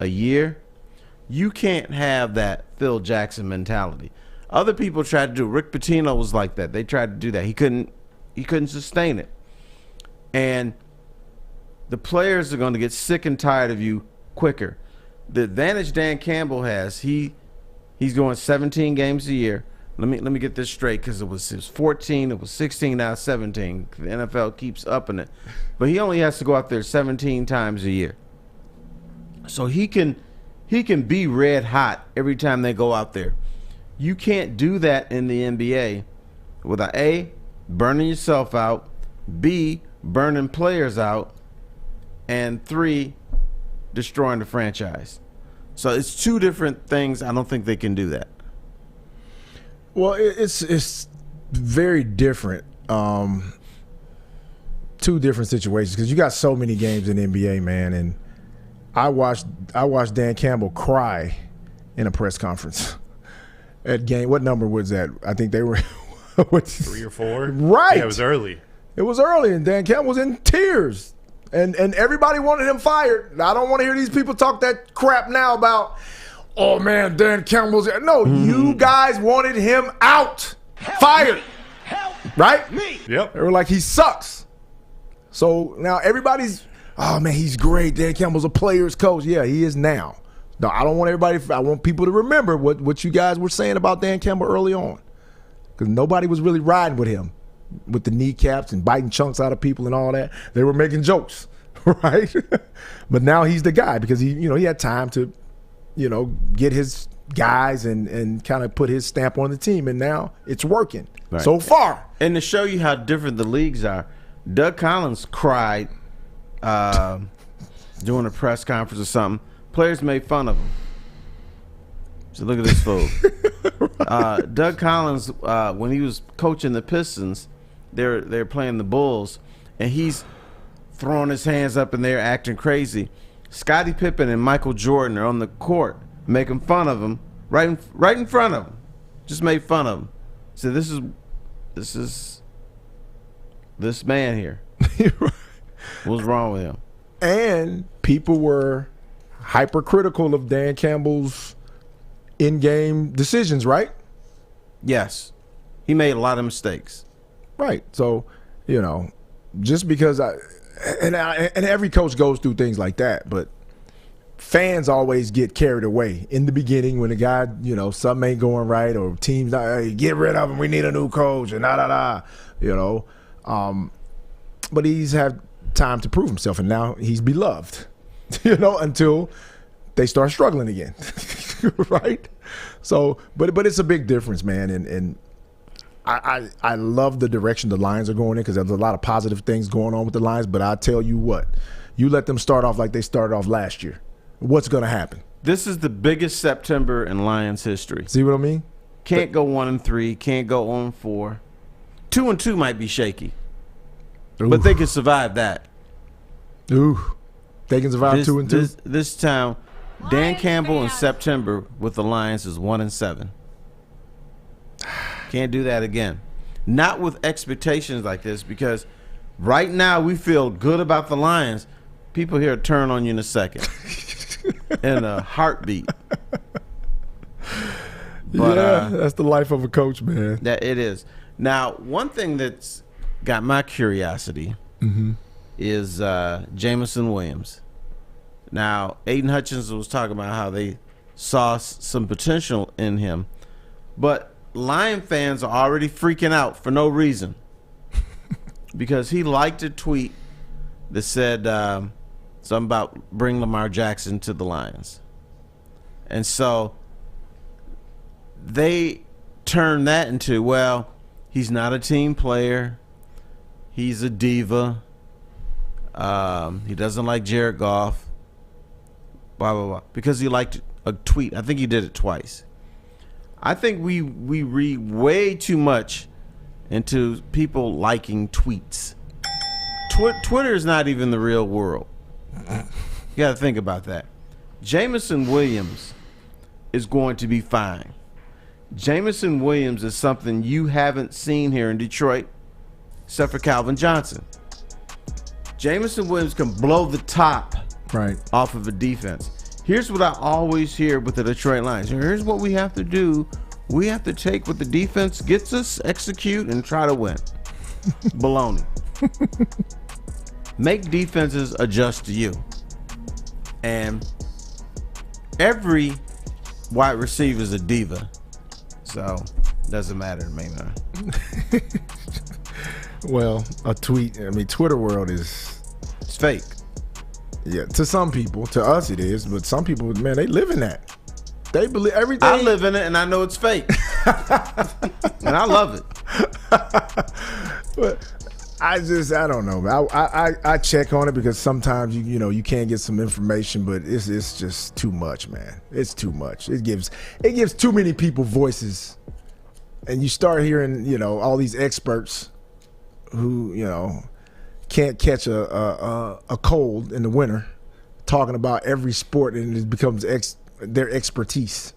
a year, you can't have that Phil Jackson mentality. Other people tried to do it. Rick Pitino was like that. They tried to do that. He couldn't sustain it. And the players are going to get sick and tired of you quicker. The advantage Dan Campbell has, he's going 17 games a year. Let me get this straight, because it was 14, it was 16, now 17. The NFL keeps upping it. But he only has to go out there 17 times a year. So he can be red hot every time they go out there. You can't do that in the NBA without A, burning yourself out, B, burning players out, and 3, destroying the franchise. So it's two different things. I don't think they can do that. Well, it's very different. Two different situations, because you got so many games in the NBA, man. And I watched Dan Campbell cry in a press conference. at game. What number was that? I think they were 3 or 4. Right. Yeah, it was early. It was early, and Dan Campbell was in tears. And everybody wanted him fired. I don't want to hear these people talk that crap now about, oh, man, Dan Campbell's. No, you guys wanted him out. Fired. Right? Yep. They were like, he sucks. So now everybody's, oh, man, he's great. Dan Campbell's a player's coach. Yeah, he is now. No, I don't want everybody, I want people to remember what you guys were saying about Dan Campbell early on. Because nobody was really riding with him, with the kneecaps and biting chunks out of people and all that. They were making jokes, right? But now he's the guy because he had time to, get his guys and kind of put his stamp on the team. And now it's working so far. And to show you how different the leagues are, Doug Collins cried during a press conference or something. Players made fun of him. So look at this fool. Doug Collins, when he was coaching the Pistons, they're playing the Bulls, and he's throwing his hands up in there acting crazy. Scottie Pippen and Michael Jordan are on the court making fun of him right in front of him. Just made fun of him. So this is this man here. What's wrong with him? And people were hypercritical of Dan Campbell's in-game decisions, right? Yes. He made a lot of mistakes. Right. So, just because and every coach goes through things like that, but fans always get carried away in the beginning when the guy, something ain't going right or teams, hey, get rid of him, we need a new coach and but he's had time to prove himself, and now he's beloved, until they start struggling again. Right? So, but it's a big difference, man. And I love the direction the Lions are going in because there's a lot of positive things going on with the Lions. But I tell you what, you let them start off like they started off last year, what's going to happen? This is the biggest September in Lions history. See what I mean? Can't go 1-3, can't go 0-4. 2-2 might be shaky, but they can survive that. Ooh, they can survive 2-2. This time, Dan Campbell in September with the Lions is 1-7. Can't do that again. Not with expectations like this, because right now we feel good about the Lions. People here turn on you in a second, in a heartbeat. But, that's the life of a coach, man. That it is. Now, one thing that's got my curiosity is Jamison Williams. Now, Aiden Hutchinson was talking about how they saw some potential in him, but Lion fans are already freaking out for no reason because he liked a tweet that said something about bring Lamar Jackson to the Lions. And so they turned that into, well, he's not a team player. He's a diva. He doesn't like Jared Goff. Blah, blah, blah. Because he liked a tweet. I think he did it twice. I think we read way too much into people liking tweets. Twitter is not even the real world. You got to think about that. Jamison Williams is going to be fine. Jamison Williams is something you haven't seen here in Detroit, except for Calvin Johnson. Jamison Williams can blow the top off of a defense. Here's what I always hear with the Detroit Lions. Here's what we have to do. We have to take what the defense gets us, execute, and try to win. Baloney. Make defenses adjust to you. And every wide receiver is a diva. So, doesn't matter to me, man. Well, a tweet, Twitter world is... It's fake. Yeah, to some people. To us it is. But some people, man, they live in that. They believe everything. I live in it, and I know it's fake. And I love it. But I don't know. I check on it because sometimes you can't get some information, but it's just too much, man. It's too much. It gives too many people voices, and you start hearing all these experts who can't catch a cold in the winter talking about every sport, and it becomes their expertise.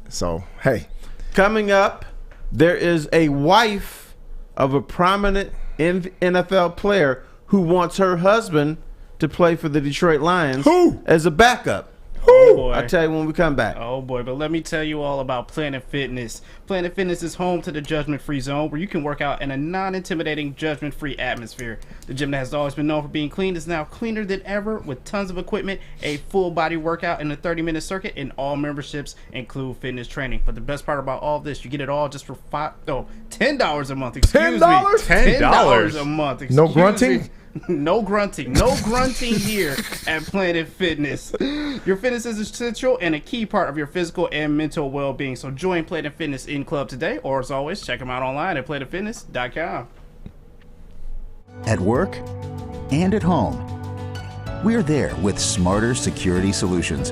So hey, Coming up, there is a wife of a prominent NFL player who wants her husband to play for the Detroit Lions as a backup. Oh, boy. I'll tell you when we come back. Oh boy, but let me tell you all about Planet Fitness. Planet Fitness is home to the judgment-free zone where you can work out in a non-intimidating, judgment-free atmosphere. The gym that has always been known for being clean is now cleaner than ever with tons of equipment, a full-body workout in a 30-minute circuit, and all memberships include fitness training. But the best part about all this, you get it all just for $10 a month. Excuse me. $10 a month. No grunting? No grunting here at Planet Fitness. Your fitness is essential and a key part of your physical and mental well-being. So join Planet Fitness in club today, or as always, check them out online at planetfitness.com. At work and at home, we're there with smarter security solutions.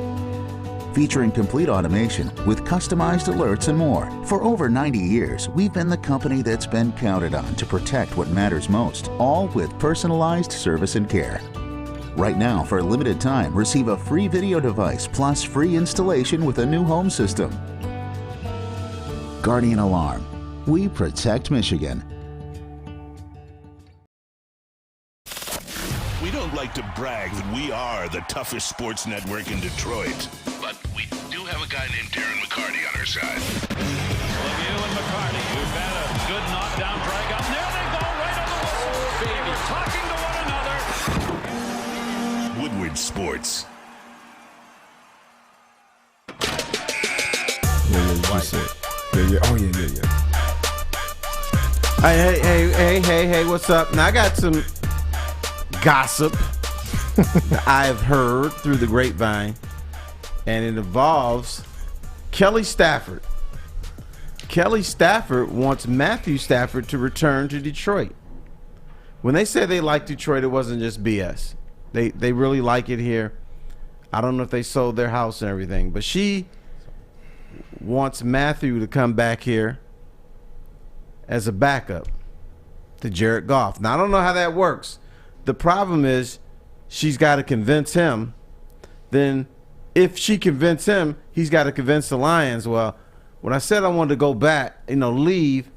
Featuring complete automation with customized alerts and more. For over 90 years, we've been the company that's been counted on to protect what matters most, all with personalized service and care. Right now, for a limited time, receive a free video device plus free installation with a new home system. Guardian Alarm. We protect Michigan. We don't like to brag that we are the toughest sports network in Detroit, but we do have a guy named Darren McCarty on our side. Lemieux and McCarty, who've had a good knockdown drag up. There they go, right on the whistle. Baby, talking to one another. Woodward Sports. Hey, what's up? Now, I got some gossip that I've heard through the grapevine, and it involves Kelly Stafford. Kelly Stafford wants Matthew Stafford to return to Detroit. When they say they like Detroit, it wasn't just BS. They really like it here. I don't know if they sold their house and everything, but she wants Matthew to come back here as a backup to Jared Goff. Now, I don't know how that works. The problem is she's got to convince him. Then if she convinces him, he's got to convince the Lions. Well, when I said I wanted to go back, leave,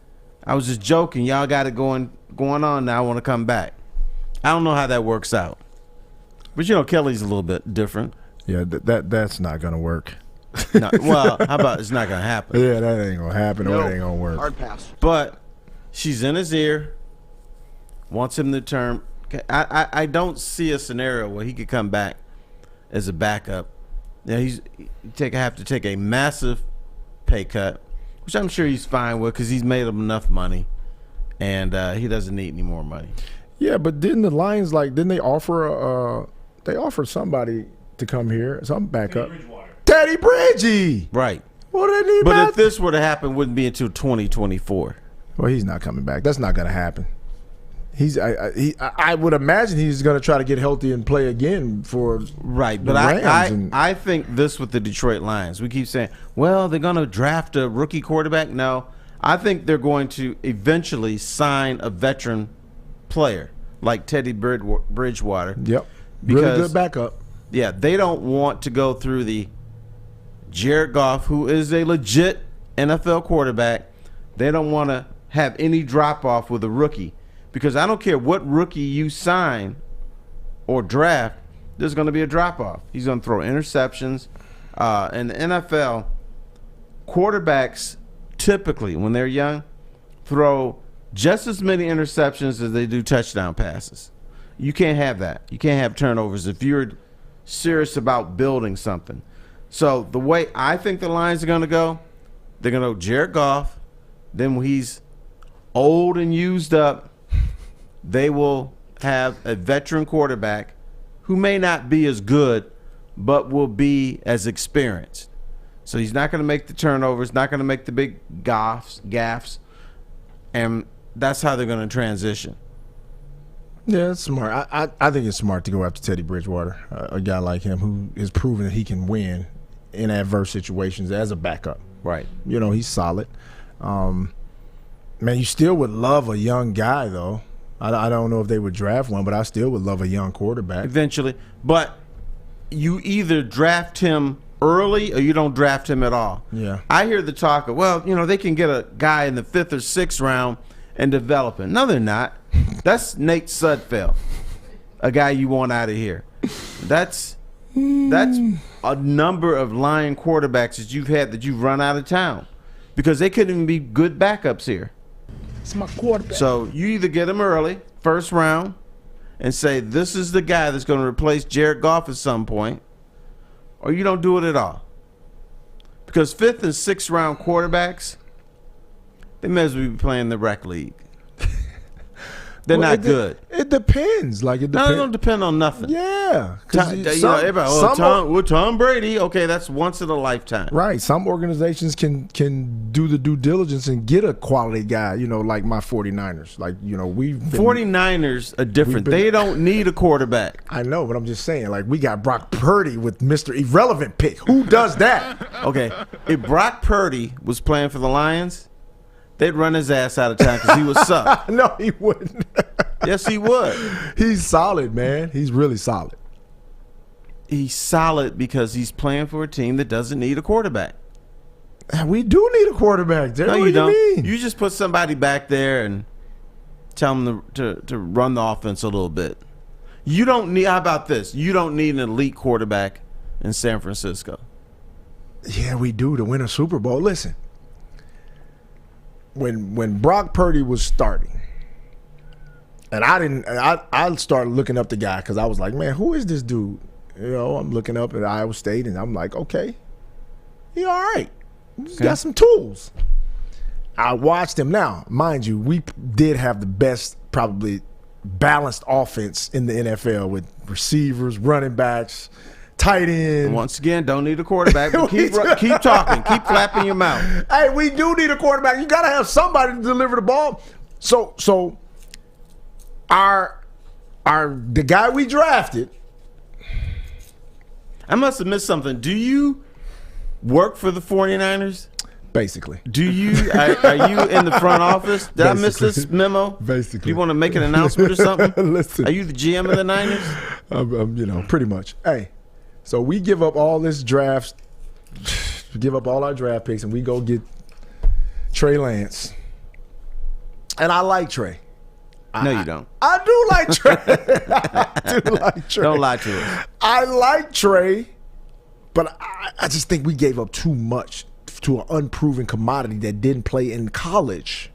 I was just joking. Y'all got it going on now. I want to come back. I don't know how that works out. But, Kelly's a little bit different. Yeah, that's not going to work. No, well, how about it's not going to happen? Yeah, that ain't going to happen or it ain't going to work. Hard pass. But she's in his ear, wants him to turn. I don't see a scenario where he could come back as a backup. He's have to take a massive pay cut, which I'm sure he's fine with because he's made him enough money, and he doesn't need any more money. Yeah, but didn't the Lions didn't they offer somebody to come here, some backup? Teddy Bridgie. Right. What do they need? But if this were to happen, it wouldn't be until 2024. Well, he's not coming back. That's not going to happen. I would imagine he's going to try to get healthy and play again for right. But I think this with the Detroit Lions, we keep saying, well, they're going to draft a rookie quarterback. No, I think they're going to eventually sign a veteran player like Teddy Bridgewater. Yep, because, really good backup. Yeah, they don't want to go through the Jared Goff, who is a legit NFL quarterback. They don't want to have any drop off with a rookie. Because I don't care what rookie you sign or draft, there's going to be a drop-off. He's going to throw interceptions. In the NFL, quarterbacks typically, when they're young, throw just as many interceptions as they do touchdown passes. You can't have that. You can't have turnovers if you're serious about building something. So the way I think the Lions are going to go, they're going to go Jared Goff. Then when he's old and used up, they will have a veteran quarterback who may not be as good, but will be as experienced. So he's not going to make the turnovers, not going to make the big gaffes, and that's how they're going to transition. Yeah, it's smart. I think it's smart to go after Teddy Bridgewater, a guy like him who has proven that he can win in adverse situations as a backup. Right. He's solid. Man, you still would love a young guy, though. I don't know if they would draft one, but I still would love a young quarterback. Eventually. But you either draft him early or you don't draft him at all. Yeah. I hear the talk of, well, they can get a guy in the 5th or 6th round and develop him. No, they're not. That's Nate Sudfeld, a guy you want out of here. That's a number of lying quarterbacks that you've had that you've run out of town because they couldn't even be good backups here. It's my quarterback. So you either get him early, 1st round, and say this is the guy that's going to replace Jared Goff at some point, or you don't do it at all. Because 5th and 6th round quarterbacks, they may as well be playing the rec league. They're not good. It depends. Like it depends. No, it don't depend on nothing. Yeah. Everybody, Tom Brady. Okay, that's once in a lifetime. Right. Some organizations can do the due diligence and get a quality guy, like my 49ers. Like, 49ers are different. They don't need a quarterback. I know, but I'm just saying, like, we got Brock Purdy with Mr. Irrelevant pick. Who does that? Okay. If Brock Purdy was playing for the Lions, they'd run his ass out of town because he would suck. No, he wouldn't. Yes, he would. He's solid, man. He's really solid. He's solid because he's playing for a team that doesn't need a quarterback. We do need a quarterback. No, you don't. You just put somebody back there and tell them to run the offense a little bit. You don't need. How about this? You don't need an elite quarterback in San Francisco. Yeah, we do to win a Super Bowl. Listen. When Brock Purdy was starting, and I started looking up the guy because I was like, man, who is this dude? I'm looking up at Iowa State, and I'm like, okay, he all right. He's got some tools. I watched him. Now, mind you, we did have the best, probably balanced offense in the NFL with receivers, running backs, tight end. Once again, don't need a quarterback. But keep talking. Keep flapping your mouth. Hey, we do need a quarterback. You got to have somebody to deliver the ball. So the guy we drafted. I must have missed something. Do you work for the 49ers? Basically. Do you? Are you in the front office? Did I miss this memo? Basically. Do you want to make an announcement or something? Listen. Are you the GM of the Niners? Pretty much. Hey. So we give up all this drafts, give up all our draft picks, and we go get Trey Lance. And I like Trey. No, you don't. I do like Trey. I do like Trey. Don't lie to us. I like Trey, but I just think we gave up too much to an unproven commodity that didn't play in college.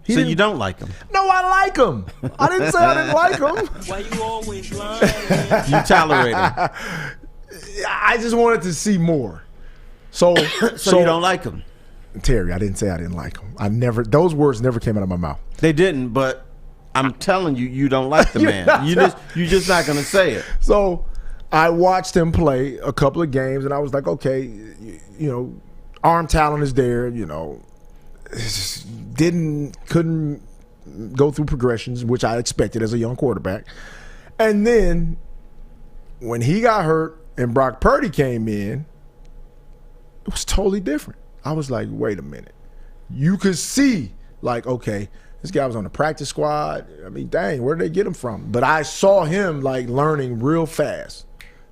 So you don't like him? No, I like him. I didn't say I didn't like him. Why you always lying? You tolerate him. I just wanted to see more. So you don't like him? Terry, I didn't say I didn't like him. Those words never came out of my mouth. They didn't, but I'm telling you, you don't like the man. You're just not going to say it. So I watched him play a couple of games, and I was like, okay, arm talent is there, couldn't go through progressions, which I expected as a young quarterback. And then when he got hurt and Brock Purdy came in, it was totally different. I was like, wait a minute. You could see, like, okay, this guy was on the practice squad. I mean, dang, where did they get him from? But I saw him, like, learning real fast.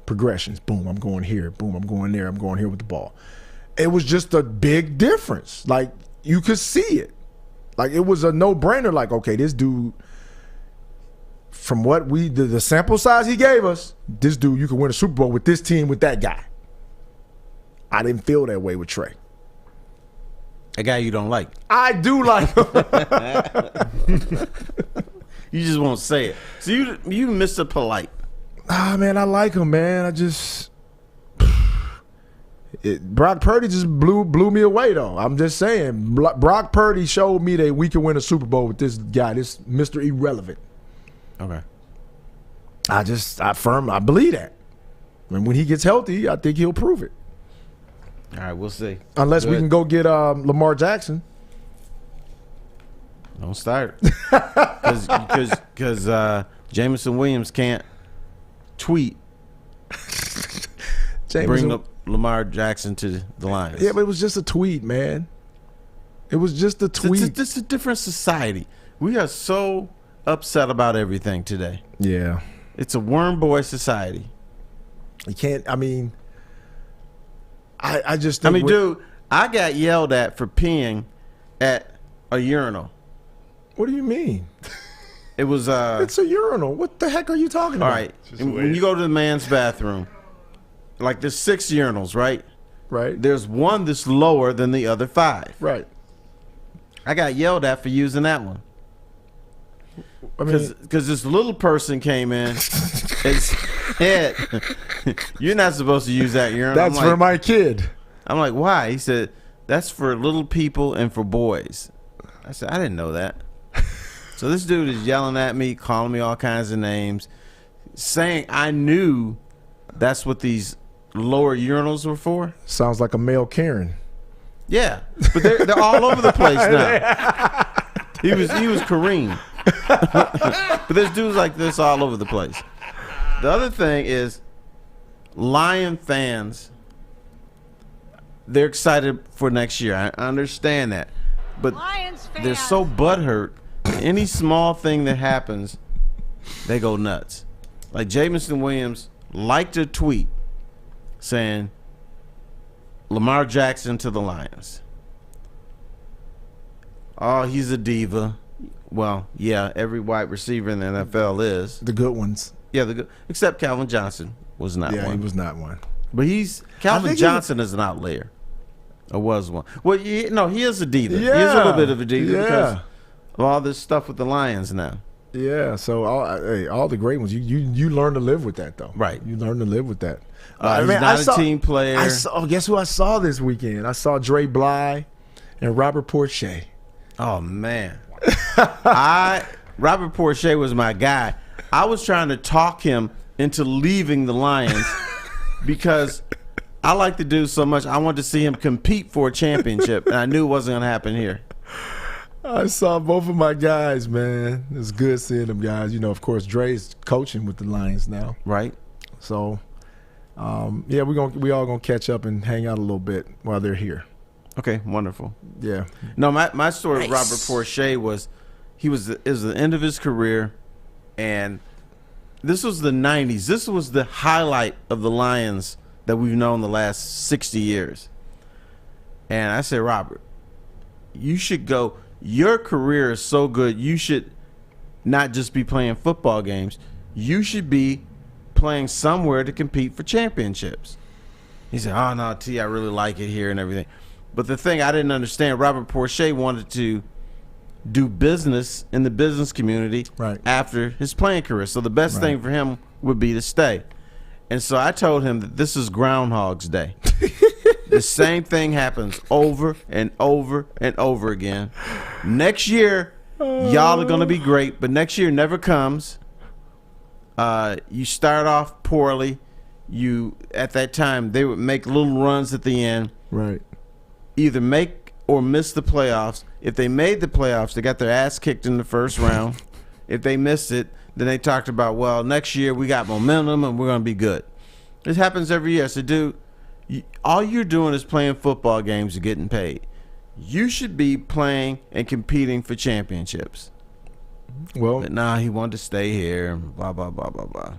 Progressions. Boom, I'm going here. Boom, I'm going there. I'm going here with the ball. It was just a big difference. Like, you could see it. Like, it was a no-brainer. Like, okay, this dude, from what the sample size he gave us, this dude, you could win a Super Bowl with this team with that guy. I didn't feel that way with Trey. A guy you don't like. I do like him. You just won't say it. So you Mr. Polite. Man, I like him, man. Brock Purdy just blew me away, though. I'm just saying. Brock Purdy showed me that we can win a Super Bowl with this guy, this Mr. Irrelevant. Okay. I believe that. And when he gets healthy, I think he'll prove it. All right, we'll see. Unless we can go get Lamar Jackson. Don't start. Because Jameson Williams can't tweet. Bring up Lamar Jackson to the Lions. Yeah, but it was just a tweet, man. It was just a tweet. It's a different society. We are so upset about everything today. Yeah. It's a worm boy society. You can't, I just think dude, I got yelled at for peeing at a urinal. What do you mean? It was it's a urinal. What the heck are you talking about? All right. When you go to the man's bathroom, like there's 6 urinals, right? Right. There's one that's lower than the other 5. Right. I got yelled at for using that one. Because this little person came in and said, "You're not supposed to use that urinal." That's for my kid. I'm like, why? He said, "That's for little people and for boys." I said, I didn't know that. So this dude is yelling at me, calling me all kinds of names, saying I knew that's what these lower urinals were for. Sounds like a male Karen. Yeah, but they're all over the place now. He was Kareem. But there's dudes like this all over the place. The other thing is, Lion fans, they're excited for next year. I understand that. But they're so butthurt. Any small thing that happens, they go nuts. Like Jamison Williams liked a tweet saying, Lamar Jackson to the Lions. Oh, he's a diva. Well, yeah, every wide receiver in the NFL is. The good ones. Yeah, except Calvin Johnson was not one. Yeah, he was not one. But Calvin Johnson is an outlier. Or was one. Well, he is a diva. Yeah. He is a little bit of a diva because Yeah. of all this stuff with the Lions now. Yeah, so all the great ones, you learn to live with that, though. Right. You learn to live with that. He's not a team player. Guess who I saw this weekend? I saw Dre Bly and Robert Porcher. Oh, man. Robert Porcher was my guy. I was trying to talk him into leaving the Lions because I like the dude so much. I wanted to see him compete for a championship, and I knew it wasn't going to happen here. I saw both of my guys, man. It's good seeing them guys. Of course, Dre's coaching with the Lions now. Right. So, yeah, we all gonna catch up and hang out a little bit while they're here. Okay, wonderful. Yeah. No, my story with Robert Porcher was it was the end of his career, and this was the 90s. This was the highlight of the Lions that we've known the last 60 years. And I said, Robert, you should go. Your career is so good, you should not just be playing football games. You should be playing somewhere to compete for championships. He said, oh, no, T, I really like it here and everything. But the thing I didn't understand, Robert Porcher wanted to do business in the business community after his playing career. So the best thing for him would be to stay. And so I told him that this is Groundhog's Day. The same thing happens over and over and over again. Next year, y'all are going to be great, but next year never comes. You start off poorly. At that time, they would make little runs at the end. Right. Either make or miss the playoffs. If they made the playoffs, they got their ass kicked in the first round. If they missed it, then they talked about, well, next year we got momentum and we're going to be good. This happens every year. So, dude, all you're doing is playing football games and getting paid. You should be playing and competing for championships. Well, but nah, he wanted to stay here. Blah blah blah blah blah.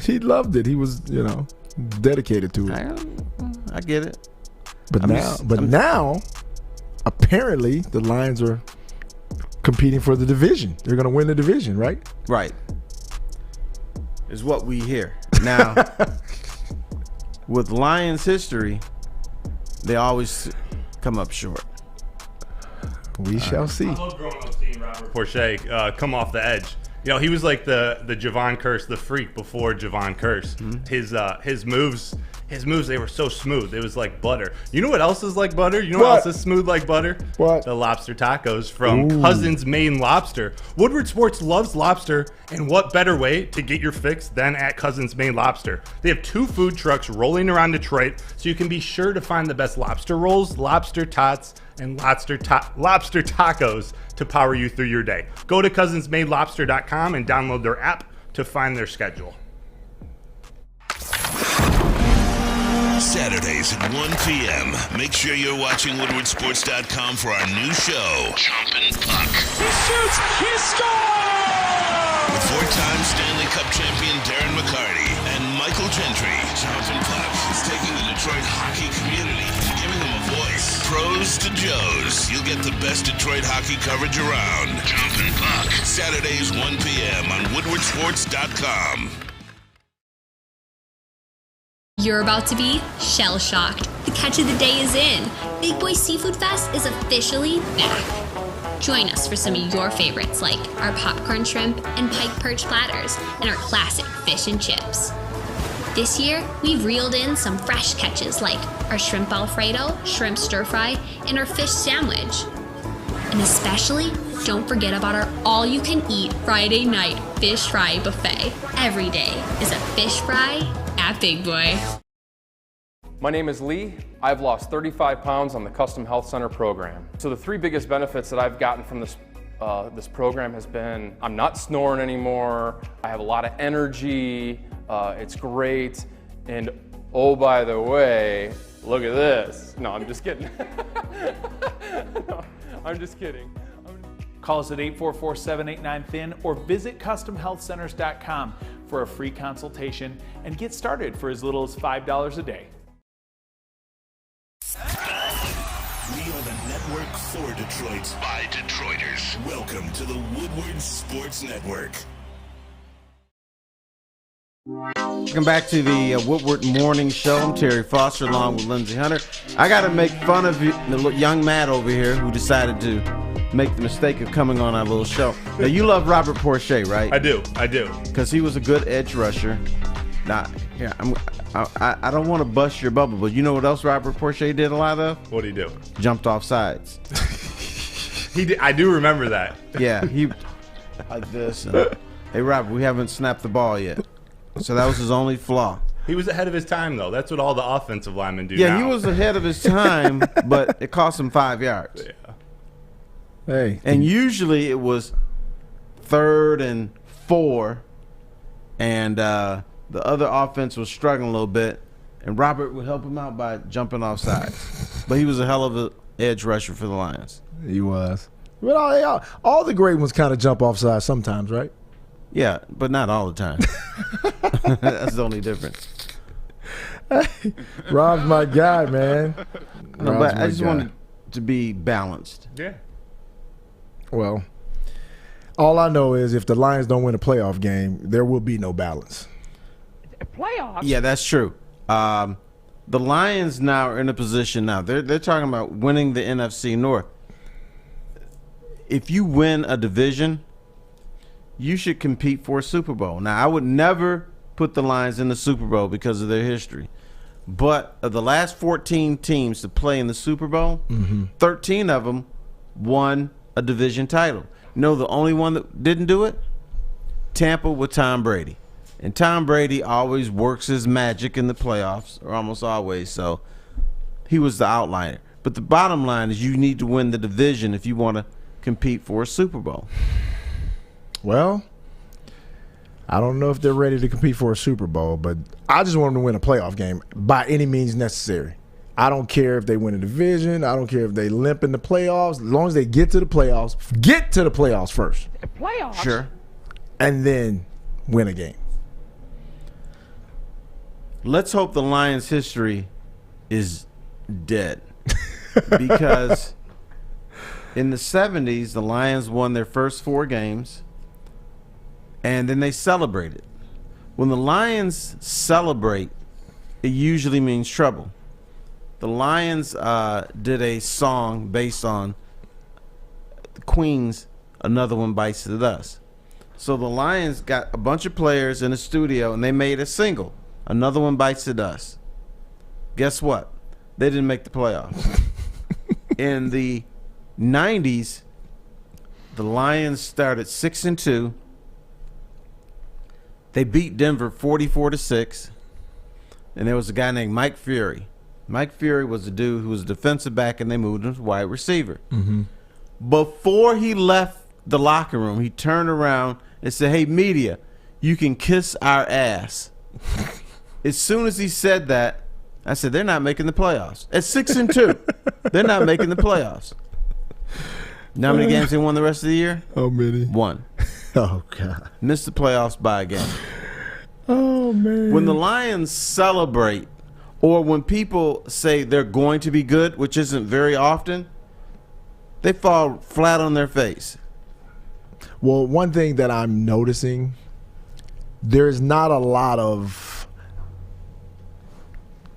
He loved it. He was, dedicated to it. I get it. But now, apparently, the Lions are competing for the division. They're going to win the division, right? Right. Is what we hear now. With Lions history, they always come up short. We shall see. I love growing up seeing Robert Porcher come off the edge. He was like the Javon Curse, the freak before Javon Curse. Mm-hmm. His moves, they were so smooth. It was like butter. You know what else is like butter? You know what else is smooth like butter? What? The lobster tacos from Cousins Maine Lobster. Woodward Sports loves lobster, and what better way to get your fix than at Cousins Maine Lobster? They have 2 food trucks rolling around Detroit, so you can be sure to find the best lobster rolls, lobster tots, and lobster tacos to power you through your day. Go to cousinsmadelobster.com and download their app to find their schedule. Saturdays at 1 p.m. Make sure you're watching WoodwardSports.com for our new show, Chompin' Puck. He shoots! He scores! With 4-time Stanley Cup champion Darren McCarty and Michael Gentry. Jonathan Puck is taking the Detroit hockey community and giving them a voice. Pros to Joes. You'll get the best Detroit hockey coverage around. Jonathan Puck. Saturdays 1 p.m. on woodwardsports.com. You're about to be shell-shocked. The catch of the day is in. Big Boy Seafood Fest is officially back. Join us for some of your favorites like our popcorn shrimp and pike perch platters and our classic fish and chips. This year, we've reeled in some fresh catches like our shrimp Alfredo, shrimp stir fry, and our fish sandwich. And especially, don't forget about our all-you-can-eat Friday night fish fry buffet. Every day is a fish fry at Big Boy. My name is Lee. I've lost 35 pounds on the Custom Health Center program. So the three biggest benefits that I've gotten from this program has been I'm not snoring anymore, I have a lot of energy, it's great, and oh, by the way, look at this. No, I'm just kidding. No, I'm just kidding. Call us at 844-789-THIN or visit CustomHealthCenters.com for a free consultation and get started for as little as $5 a day. We are the network for Detroit by Detroiters. Welcome to the Woodward Sports Network. Welcome back to the Woodward Morning Show. I'm Terry Foster along with Lindsey Hunter. I got to make fun of you, the young Matt over here who decided to make the mistake of coming on our little show. Now, you love Robert Porcher, right? I do. Because he was a good edge rusher. Now, here, I don't want to bust your bubble, but you know what else Robert Porcher did a lot of? What did he do? Jumped off sides. He did. I do remember that. Yeah, he like this. And, hey, Robert, we haven't snapped the ball yet. So that was his only flaw. He was ahead of his time, though. That's what all the offensive linemen do Yeah, now. he was ahead of his time, but it cost him 5 yards. Yeah. Hey. And usually it was 3rd and 4, and the other offense was struggling a little bit, and Robert would help him out by jumping off sides. But he was a hell of an edge rusher for the Lions. He was. But all the great ones kind of jump off sides sometimes, right? Yeah, but not all the time. That's the only difference. Rob's my guy, man. No, but I just wanted to be balanced. Yeah. Well, all I know is if the Lions don't win a playoff game, there will be no balance. Playoffs? Yeah, that's true. The Lions now are in a position now. They're talking about winning the NFC North. If you win a division, you should compete for a Super Bowl. Now, I would never put the Lions in the Super Bowl because of their history. But of the last 14 teams to play in the Super Bowl, 13 of them won a division title. You know the only one that didn't do it? Tampa with Tom Brady. And Tom Brady always works his magic in the playoffs, or almost always, so he was the outlier. But the bottom line is you need to win the division if you want to compete for a Super Bowl. Well, I don't know if they're ready to compete for a Super Bowl, but I just want them to win a playoff game by any means necessary. I don't care if they win a division. I don't care if they limp in the playoffs. As long as they get to the playoffs first. Playoffs? Sure. And then win a game. Let's hope the Lions' history is dead. Because in the 70s, the Lions won their first 4 games, and then they celebrated. When the Lions celebrate, it usually means trouble. The Lions did a song based on the Queen's Another One Bites the Dust. So the Lions got a bunch of players in the studio, and they made a single, Another One Bites the Dust. Guess what? They didn't make the playoffs. In the 90s, the Lions started 6-2. They beat Denver 44-6. And there was a guy named Mike Fury. Mike Fury was a dude who was a defensive back, and they moved him to wide receiver. Before he left the locker room, he turned around and said, "Hey, media, you can kiss our ass." As soon as he said that, I said, they're not making the playoffs. At 6-2, they're not making the playoffs. You know how many games they won the rest of the year? How many? 1. Oh, God. Missed the playoffs by a game. Oh, man. When the Lions celebrate, or when people say they're going to be good, which isn't very often, they fall flat on their face. Well, one thing that I'm noticing, there's not a lot of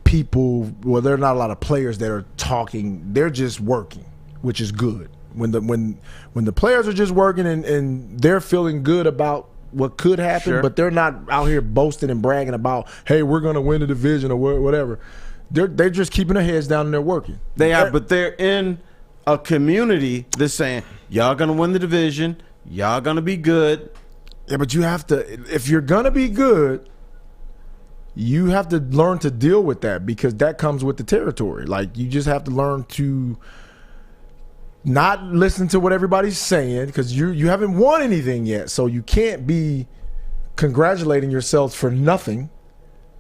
people, well, there are not a lot of players that are talking. They're just working, which is good. When the players are just working and they're feeling good about what could happen, Sure. but they're not out here boasting and bragging about, hey, we're going to win the division or whatever. They're just keeping their heads down and they're working. They are, but they're in a community that's saying, y'all going to win the division, y'all going to be good. Yeah, but you have to, if you're going to be good, you have to learn to deal with that because that comes with the territory. Like, you just have to learn to not listen to what everybody's saying because you haven't won anything yet. So you can't be congratulating yourselves for nothing,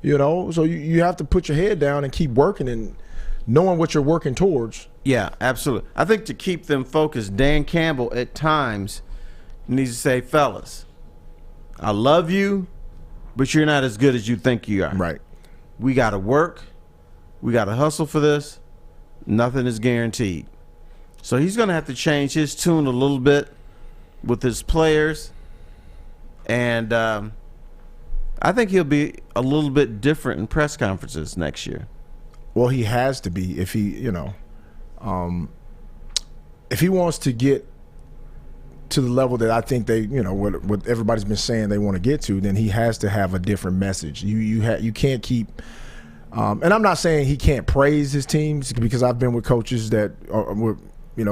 you know? So you have to put your head down and keep working and knowing what you're working towards. Yeah, absolutely. I think to keep them focused, Dan Campbell at times needs to say, fellas, I love you, but you're not as good as you think you are. Right. We got to work. We got to hustle for this. Nothing is guaranteed. So he's going to have to change his tune a little bit with his players. And I think he'll be a little bit different in press conferences next year. Well, he has to be if he, if he wants to get to the level that I think they, what everybody's been saying they want to get to, then he has to have a different message. You can't keep, and I'm not saying he can't praise his teams because I've been with coaches that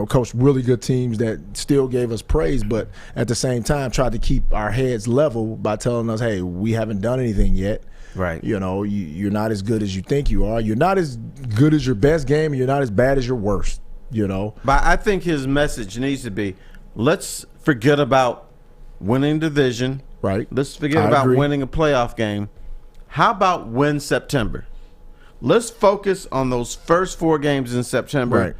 coached really good teams that still gave us praise, but at the same time tried to keep our heads level by telling us, hey, we haven't done anything yet. Right. You're not as good as you think you are. You're not as good as your best game, and you're not as bad as your worst, But I think his message needs to be, let's forget about winning division. Right. Let's forget about winning a playoff game. How about win September? Let's focus on those first 4 games in September. Right.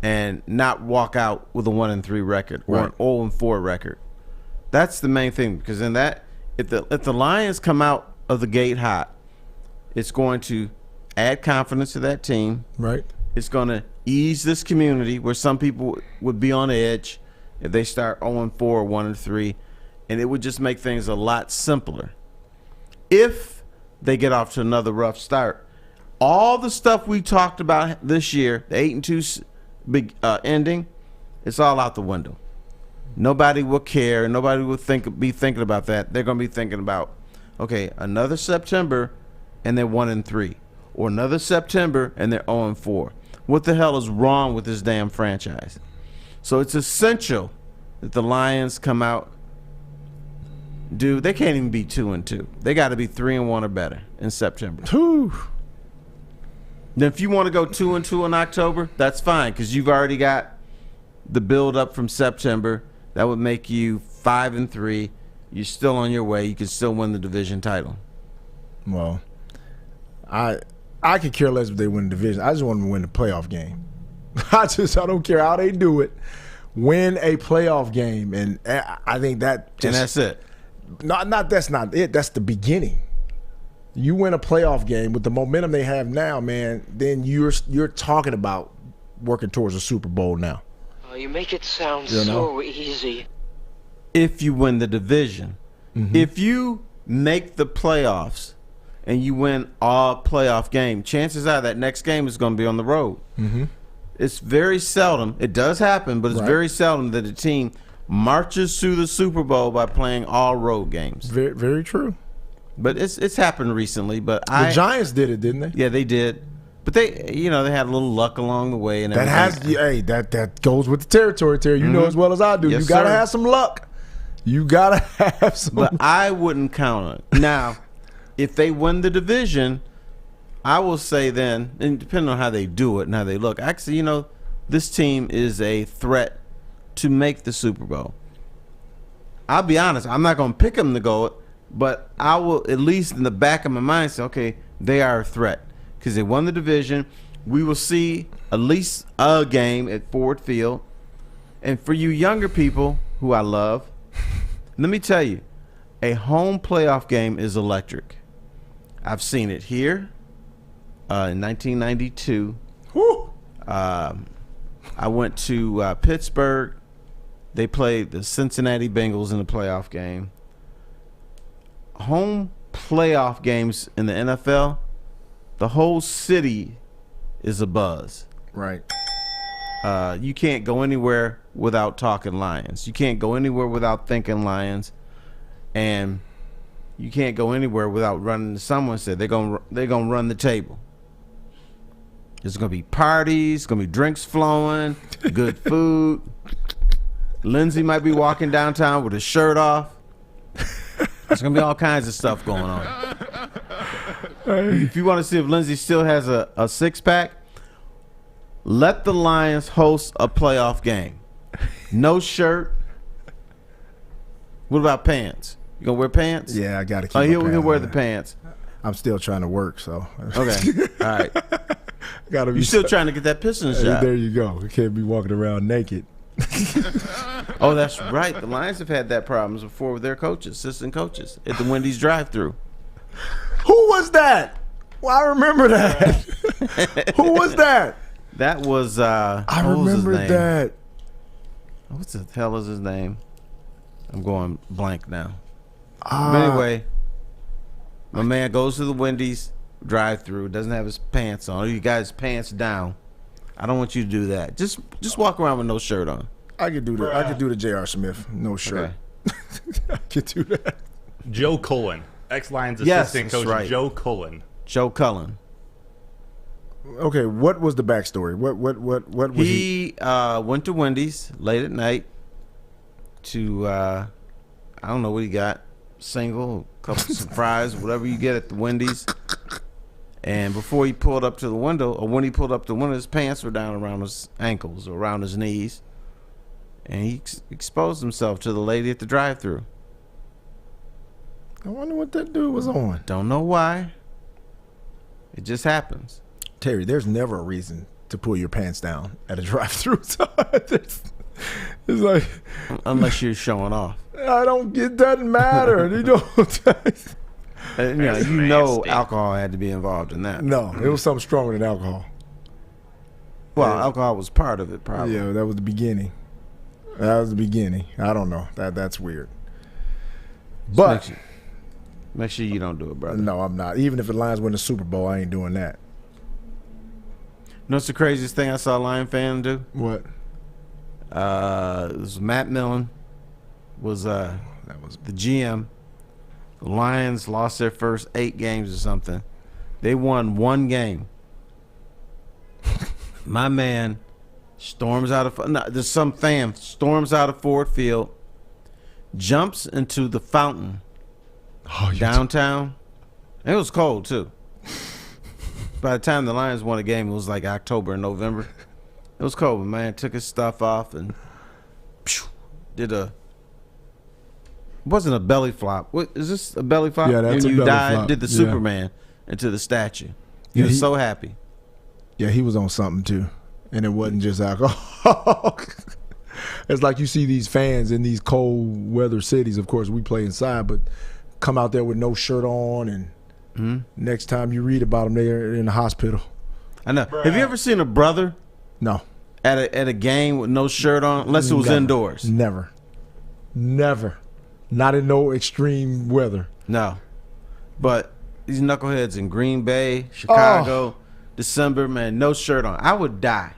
And not walk out with a 1-3 record or an 0-4 record. That's the main thing, because in that, if the Lions come out of the gate hot, it's going to add confidence to that team. Right. It's going to ease this community where some people would be on edge if they start 0-4 or 1-3, and it would just make things a lot simpler. If they get off to another rough start, all the stuff we talked about this year, the 8-2 big ending, it's all out the window. Nobody will care. Nobody will be thinking about that. They're going to be thinking about, okay, another September and they're 1-3, or another September and they're 0-4. What the hell is wrong with this damn franchise? So it's essential that the Lions come out. Dude, they can't even be 2-2. They got to be 3-1 or better in September. Then if you want to go 2-2 in October, that's fine, because you've already got the build up from September. That would make you 5-3. You're still on your way. You can still win the division title. Well, I could care less if they win the division. I just want them to win the playoff game. I don't care how they do it. Win a playoff game, and I think that just, and that's it. That's not it. That's the beginning. You win a playoff game with the momentum they have now, man, then you're talking about working towards a Super Bowl now. Oh, you make it sound so easy. If you win the division. Mm-hmm. If you make the playoffs and you win all playoff game, chances are that next game is going to be on the road. Mm-hmm. It's very seldom. It does happen, but it's very seldom that a team marches through the Super Bowl by playing all road games. Very, very true. But it's happened recently. But the Giants did it, didn't they? Yeah, they did. But they had a little luck along the way, and that goes with the territory, Terry. You know as well as I do. Yes, you gotta sir. have some luck. You gotta have some. But I wouldn't count on it. Now, if they win the division, I will say then, and depending on how they do it and how they look, actually, this team is a threat to make the Super Bowl. I'll be honest, I'm not going to pick them to go, but I will, at least in the back of my mind, say, okay, they are a threat because they won the division. We will see at least a game at Ford Field. And for you younger people who I love, let me tell you, A home playoff game is electric. I've seen it here in 1992. Woo! I went to Pittsburgh. They played the Cincinnati Bengals in the playoff game. Home playoff games in the NFL, the whole city is abuzz. Right. You can't go anywhere without talking Lions. You can't go anywhere without thinking Lions. And you can't go anywhere without running to someone and say they're gonna run the table. There's gonna be parties, gonna be drinks flowing, good food. Lindsey might be walking downtown with his shirt off. There's gonna be all kinds of stuff going on. If you want to see if Lindsey still has a six-pack, let the Lions host a playoff game. No shirt. What about pants? You gonna wear pants? Yeah, I gotta keep. Oh, my here we pants can wear on. the pants. I'm still trying to work, so. Okay, all right. Gotta be. You're still trying to get that Pistons job. There you go. We can't be walking around naked. Oh, that's right. The Lions have had that problems before with their coaches, assistant coaches, at the Wendy's drive-thru. Who was that? Well, I remember that. Who was that? That was I remember that. What the hell is his name? I'm going blank now. But anyway, my man goes to the Wendy's drive-thru, doesn't have his pants on. You got his pants down. I don't want you to do that. Just walk around with no shirt on. I could do that. I could do the J.R. Smith, no shirt. Okay. I could do that. Joe Cullen, ex-Lions Yes, assistant that's coach. right. Joe Cullen. Joe Cullen. Okay, what was the backstory? What was He went to Wendy's late at night to I don't know what he got, single, a couple some fries, whatever you get at the Wendy's. And before he pulled up to the window, or when he pulled up to the window, his pants were down around his ankles or around his knees, and he exposed himself to the lady at the drive-thru. I wonder what that dude was on. Don't know why. It just happens. Terry, there's never a reason to pull your pants down at a drive-thru. It's like, unless you're showing off. I don't. It doesn't matter. You don't. You know, alcohol had to be involved in that. No, it was something stronger than alcohol. Well, alcohol was part of it, probably. Yeah, that was the beginning. That was the beginning. I don't know. That's weird. But make sure you don't do it, brother. No, I'm not. Even if the Lions win the Super Bowl, I ain't doing that. You know what's the craziest thing I saw a Lion fan do? What? It was Matt Millen was the GM. The Lions lost their first 8 games or something. They won 1 game. My man storms out of there's some fan storms out of Ford Field, jumps into the fountain downtown. It was cold too. By the time the Lions won a game, it was like October and November. It was cold, but man took his stuff off and did a. It wasn't a belly flop. What is this? A belly flop? Yeah, that's when a you belly died, flop. did the Yeah. Superman into the statue. He was so happy. Yeah, he was on something too, and it wasn't just alcohol. It's like you see these fans in these cold weather cities. Of course, we play inside, but come out there with no shirt on, and next time you read about them, they're in the hospital. I know. Have you ever seen a brother? No. At a game with no shirt on, unless it was Never. indoors. Never. Not in no extreme weather. No. But these knuckleheads in Green Bay, Chicago, December, man, no shirt on. I would die.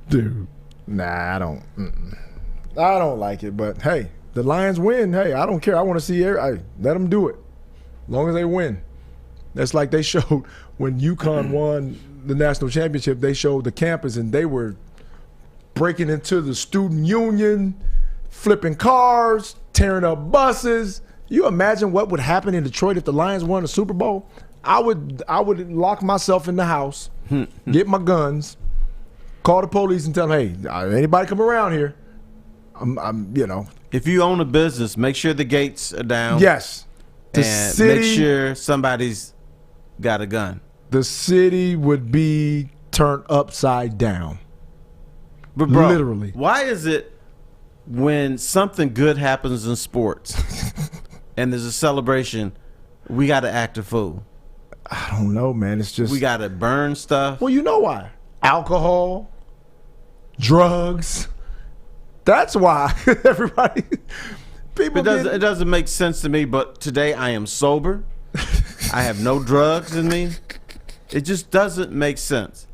Dude. Nah, I don't. I don't like it, but hey, the Lions win. Hey, I don't care. I want to see let them do it. As long as they win. That's like they showed when UConn won the national championship, they showed the campus and they were breaking into the student union, flipping cars, tearing up buses. You imagine what would happen in Detroit if the Lions won the Super Bowl? I would lock myself in the house, get my guns, call the police and tell them, hey, anybody come around here, I'm If you own a business, make sure the gates are down. Yes. The And city, make sure somebody's got a gun. The city would be turned upside down. But bro, literally. why is it when something good happens in sports and there's a celebration, we got to act a fool. I don't know, man. It's just we got to burn stuff. Well, you know why? Alcohol, drugs. That's why everybody. People. It doesn't make sense to me. But today I am sober. I have no drugs in me. It just doesn't make sense.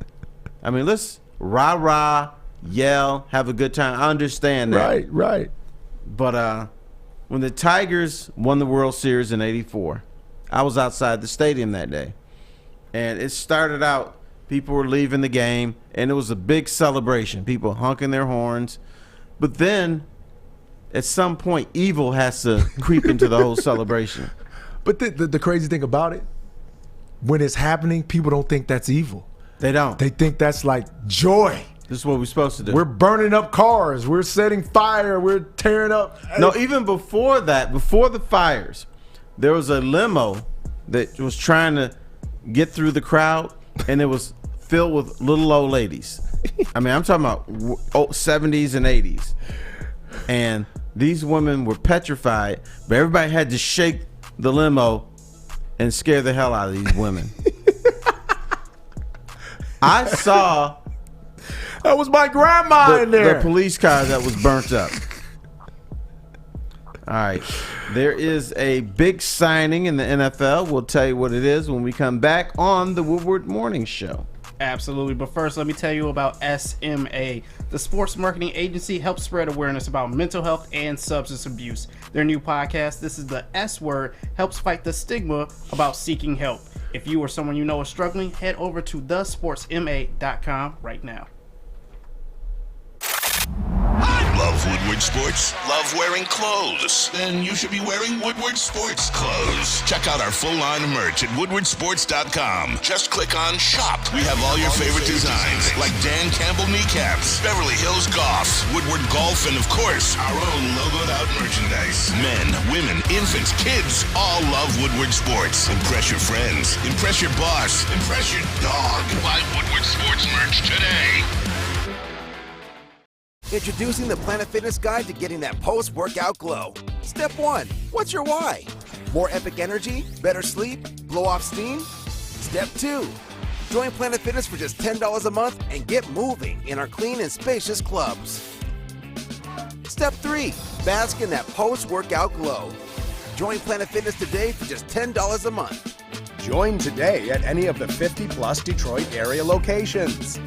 I mean, let's rah, yell, have a good time. I understand that. Right. But when the Tigers won the World Series in '84, I was outside the stadium that day. And it started out, people were leaving the game, and it was a big celebration. People honking their horns. But then, at some point, evil has to creep into the whole celebration. But the crazy thing about it, when it's happening, people don't think that's evil. They don't. They think that's like joy. This is what we're supposed to do. We're burning up cars. We're setting fire. We're tearing up. No, even before that, before the fires, there was a limo that was trying to get through the crowd, and it was filled with little old ladies. I mean, I'm talking about 70s and 80s. And these women were petrified, but everybody had to shake the limo and scare the hell out of these women. I saw... That was my grandma in there. The police car that was burnt up. All right. There is a big signing in the NFL. We'll tell you what it is when we come back on the Woodward Morning Show. Absolutely. But first, let me tell you about SMA. The sports marketing agency helps spread awareness about mental health and substance abuse. Their new podcast, This is the S Word, helps fight the stigma about seeking help. If you or someone you know is struggling, head over to thesportsma.com right now. Love Woodward Sports? Love wearing clothes? Then you should be wearing Woodward Sports clothes. Check out our full line of merch at woodwardsports.com. Just click on Shop. We have all your favorite designs, like Dan Campbell kneecaps, Beverly Hills Golf, Woodward Golf, and of course, our own logoed out merchandise. Men, women, infants, kids all love Woodward Sports. Impress your friends. Impress your boss. Impress your dog. Buy Woodward Sports merch today. Introducing the Planet Fitness Guide to getting that post-workout glow. Step 1. What's your why? More epic energy? Better sleep? Blow off steam? Step 2. Join Planet Fitness for just $10 a month and get moving in our clean and spacious clubs. Step 3. Bask in that post-workout glow. Join Planet Fitness today for just $10 a month. Join today at any of the 50-plus Detroit area locations.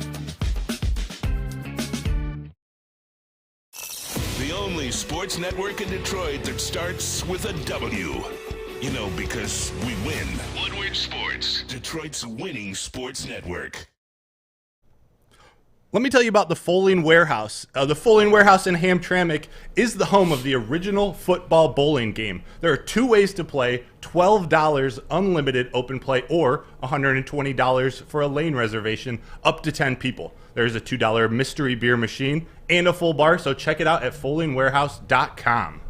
The only sports network in Detroit that starts with a W. You know, because we win. Woodward Sports, Detroit's winning sports network. Let me tell you about the Foaling Warehouse. The Foaling Warehouse in Hamtramck is the home of the original football bowling game. There are 2 ways to play, $12 unlimited open play or $120 for a lane reservation up to 10 people. There's a $2 mystery beer machine and a full bar, so check it out at foalingwarehouse.com.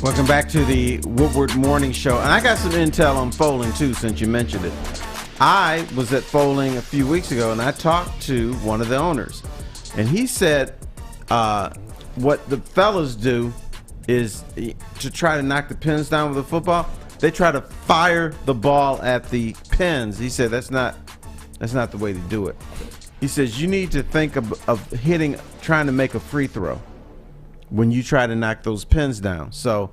Welcome back to the Woodward Morning Show. And I got some intel on Foaling, too, since you mentioned it. I was at Foaling a few weeks ago, and I talked to one of the owners. And he said what the fellas do is to try to knock the pins down with a football, they try to fire the ball at the pins. He said that's not the way to do it. He says you need to think of hitting, trying to make a free throw when you try to knock those pins down. So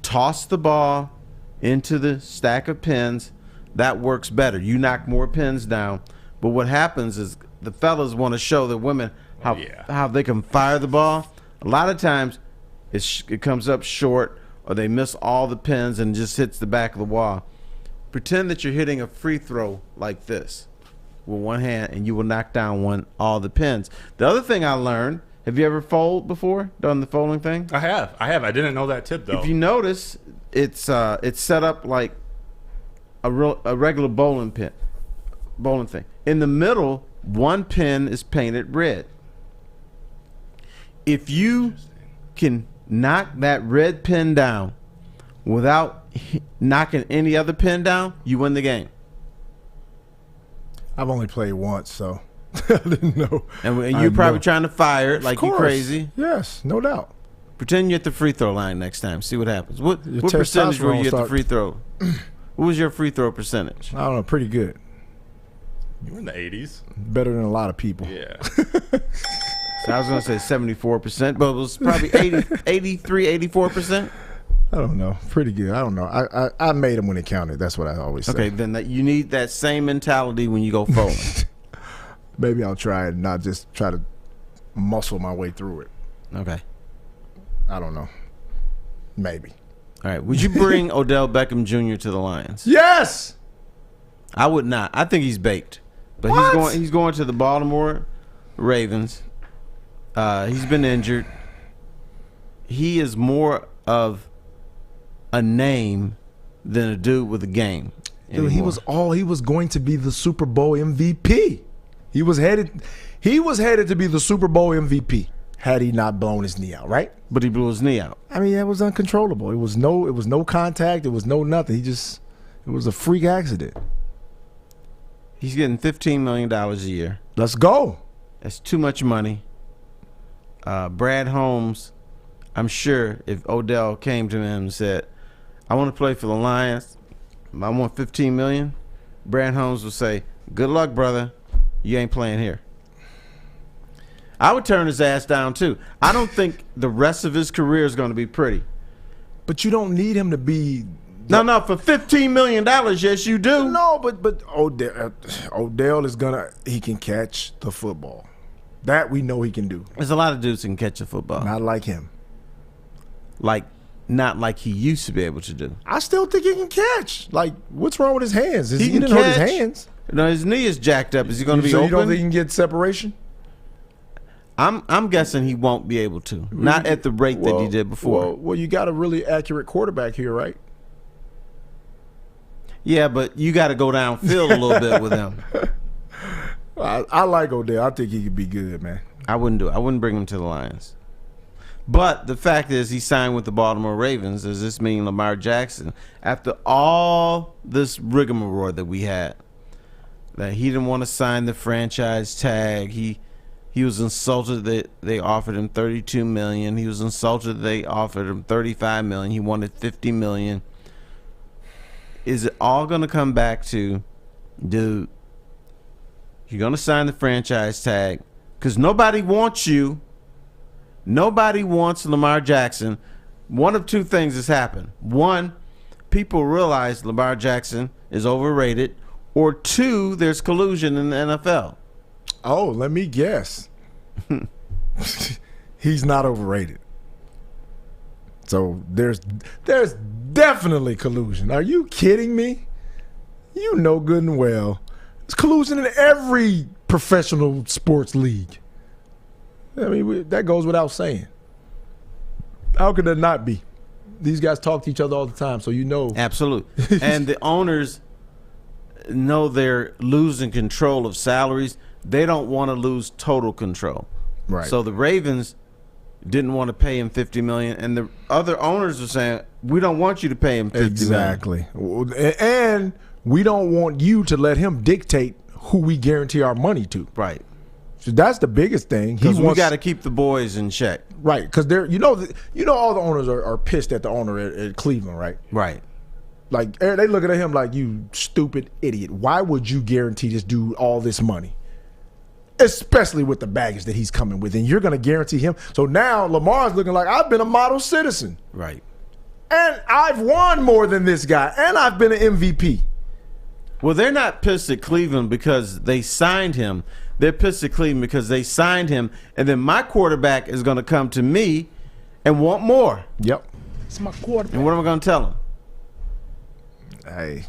toss the ball into the stack of pins. That works better. You knock more pins down. But what happens is the fellas want to show the women how they can fire the ball. A lot of times it comes up short, or they miss all the pins and just hits the back of the wall. Pretend that you're hitting a free throw like this with one hand, and you will knock down all the pins. The other thing I learned, have you ever fold before, done the folding thing? I have. I didn't know that tip, though. If you notice, it's set up like a regular bowling thing. In the middle, one pin is painted red. If you can knock that red pin down without knocking any other pin down, you win the game. I've only played once, so I didn't know. And you're probably trying to fire it like you're crazy. Yes, no doubt. Pretend you're at the free throw line next time. See what happens. What percentage were you at the free throw? What was your free throw percentage? I don't know. Pretty good. You were in the 80s. Better than a lot of people. Yeah. So I was going to say 74%, but it was probably 83, 84%. I don't know. Pretty good. I don't know. I made them when it counted. That's what I always say. Okay, then you need that same mentality when you go forward. Maybe I'll try it and not just try to muscle my way through it. Okay. I don't know. Maybe. All right. Would you bring Odell Beckham Jr. to the Lions? Yes. I would not. I think he's baked. But he's going to the Baltimore Ravens. He's been injured. He is more of a name than a dude with a game. Dude, he was going to be the Super Bowl MVP. He was headed to be the Super Bowl MVP had he not blown his knee out, right? But he blew his knee out. I mean, that was uncontrollable. It was no contact. It was no nothing. It was a freak accident. He's getting $15 million a year. Let's go. That's too much money. Brad Holmes, I'm sure if Odell came to him and said, I want to play for the Lions, I want $15 million, Brad Holmes would say, good luck, brother. You ain't playing here. I would turn his ass down too. I don't think the rest of his career is going to be pretty. But you don't need him to be. No, for $15 million, yes, you do. No, but Odell is he can catch the football. That we know he can do. There's a lot of dudes who can catch a football. Not like him. Not like he used to be able to do. I still think he can catch. Like, what's wrong with his hands? He didn't hurt his hands. No, his knee is jacked up. Is he going to be so open? You don't think he can get separation? I'm guessing he won't be able to. Not at the rate that he did before. Well, you got a really accurate quarterback here, right? Yeah, but you got to go downfield a little bit with him. I like Odell. I think he could be good, man. I wouldn't do it. I wouldn't bring him to the Lions. But the fact is he signed with the Baltimore Ravens. Does this mean Lamar Jackson, after all this rigmarole that we had, that he didn't want to sign the franchise tag, he was insulted that they offered him $32 million. He was insulted that they offered him $35 million. He wanted $50 million. Is it all going to come back to, dude, you're going to sign the franchise tag because nobody wants you. Nobody wants Lamar Jackson. One of two things has happened. One, people realize Lamar Jackson is overrated. Or two, there's collusion in the NFL. Oh, let me guess. He's not overrated. So there's definitely collusion. Are you kidding me? You know good and well. There's collusion in every professional sports league. I mean, that goes without saying. How could that not be? These guys talk to each other all the time, so you know. Absolutely. And the owners know they're losing control of salaries. They don't want to lose total control. Right. So the Ravens didn't want to pay him $50 million, and the other owners are saying, we don't want you to pay him $50 million. Exactly. And we don't want you to let him dictate who we guarantee our money to. Right. So that's the biggest thing. Because we got to keep the boys in check. Right. Because they're all the owners are pissed at the owner at Cleveland, right? Right. Like, they looking at him like, you stupid idiot. Why would you guarantee this dude all this money? Especially with the baggage that he's coming with. And you're going to guarantee him. So now Lamar's looking like, I've been a model citizen. Right. And I've won more than this guy. And I've been an MVP. Well, they're not pissed at Cleveland because they signed him. They're pissed at Cleveland because they signed him. And then my quarterback is going to come to me and want more. Yep. It's my quarterback. And what am I going to tell him? Hey,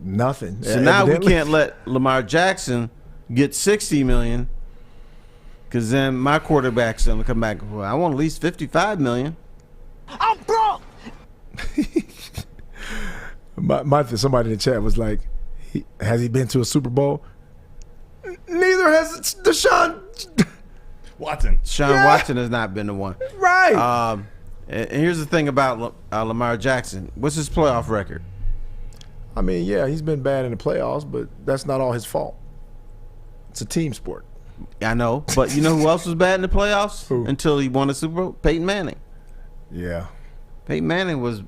nothing. So now we can't let Lamar Jackson get $60 million because then my quarterback's going to come back. Well, I want at least $55 million. I'm broke. Somebody in the chat was like, has he been to a Super Bowl? Neither has Deshaun Watson. Watson has not been the one. Right. And here's the thing about Lamar Jackson. What's his playoff record? I mean, yeah, he's been bad in the playoffs, but that's not all his fault. It's a team sport. I know, but you know who else was bad in the playoffs? Who? Until he won a Super Bowl? Peyton Manning. Yeah. Peyton Manning was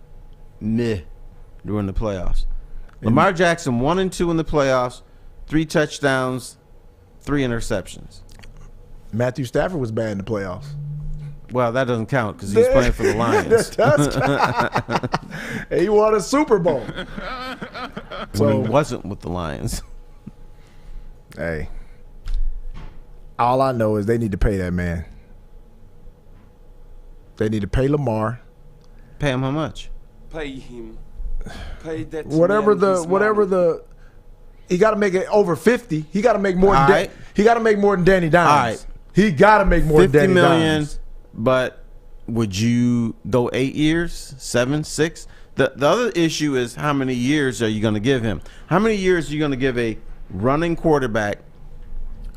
meh during the playoffs. Lamar Jackson 1-2 in the playoffs, 3 touchdowns, 3 interceptions. Matthew Stafford was bad in the playoffs. Well, that doesn't count because he's playing for the Lions. That does count. He won a Super Bowl. So he wasn't with the Lions. Hey. All I know is they need to pay that man. They need to pay Lamar. Pay him how much? Pay him. Pay that Whatever man his money. he got to make it over 50. He got to make more. All right. He got to make more than Danny Dimes. All right. He got to make more than Danny $50 million, Dimes. but would you go 8 years, 7, 6? The other issue is how many years are you going to give him? How many years are you going to give a running quarterback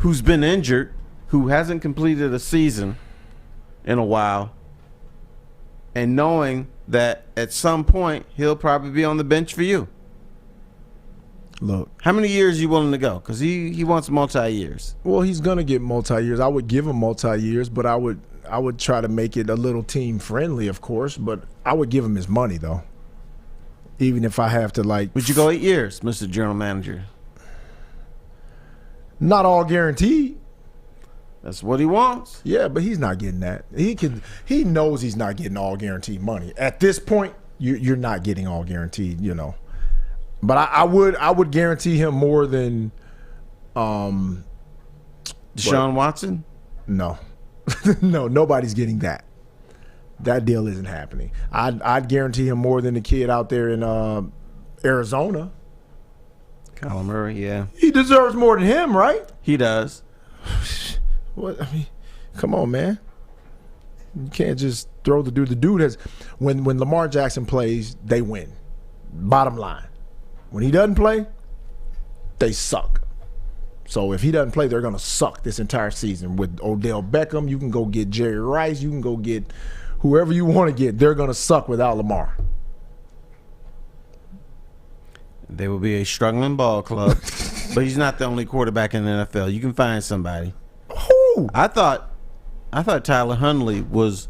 who's been injured, who hasn't completed a season in a while, and knowing that at some point he'll probably be on the bench for you? Look, how many years are you willing to go? Because he wants multi-years. Well, he's gonna get multi-years. I would give him multi-years, but I would try to make it a little team friendly, of course. But I would give him his money though, even if I have to like. Would you go 8 years, Mr. General Manager? Not all guaranteed. That's what he wants. Yeah, but he's not getting that. He knows he's not getting all guaranteed money. At this point, you're not getting all guaranteed, you know. But I would guarantee him more than Deshaun Watson? No. No, nobody's getting that. That deal isn't happening. I'd guarantee him more than the kid out there in Arizona. Kyler Murray, yeah. He deserves more than him, right? He does. What I mean, come on, man. You can't just throw the dude. The dude has when Lamar Jackson plays, they win. Bottom line. When he doesn't play, they suck. So if he doesn't play, they're gonna suck this entire season. With Odell Beckham, you can go get Jerry Rice, you can go get whoever you want to get. They're gonna suck without Lamar. They will be a struggling ball club, but he's not the only quarterback in the NFL. You can find somebody. Who? I thought Tyler Huntley was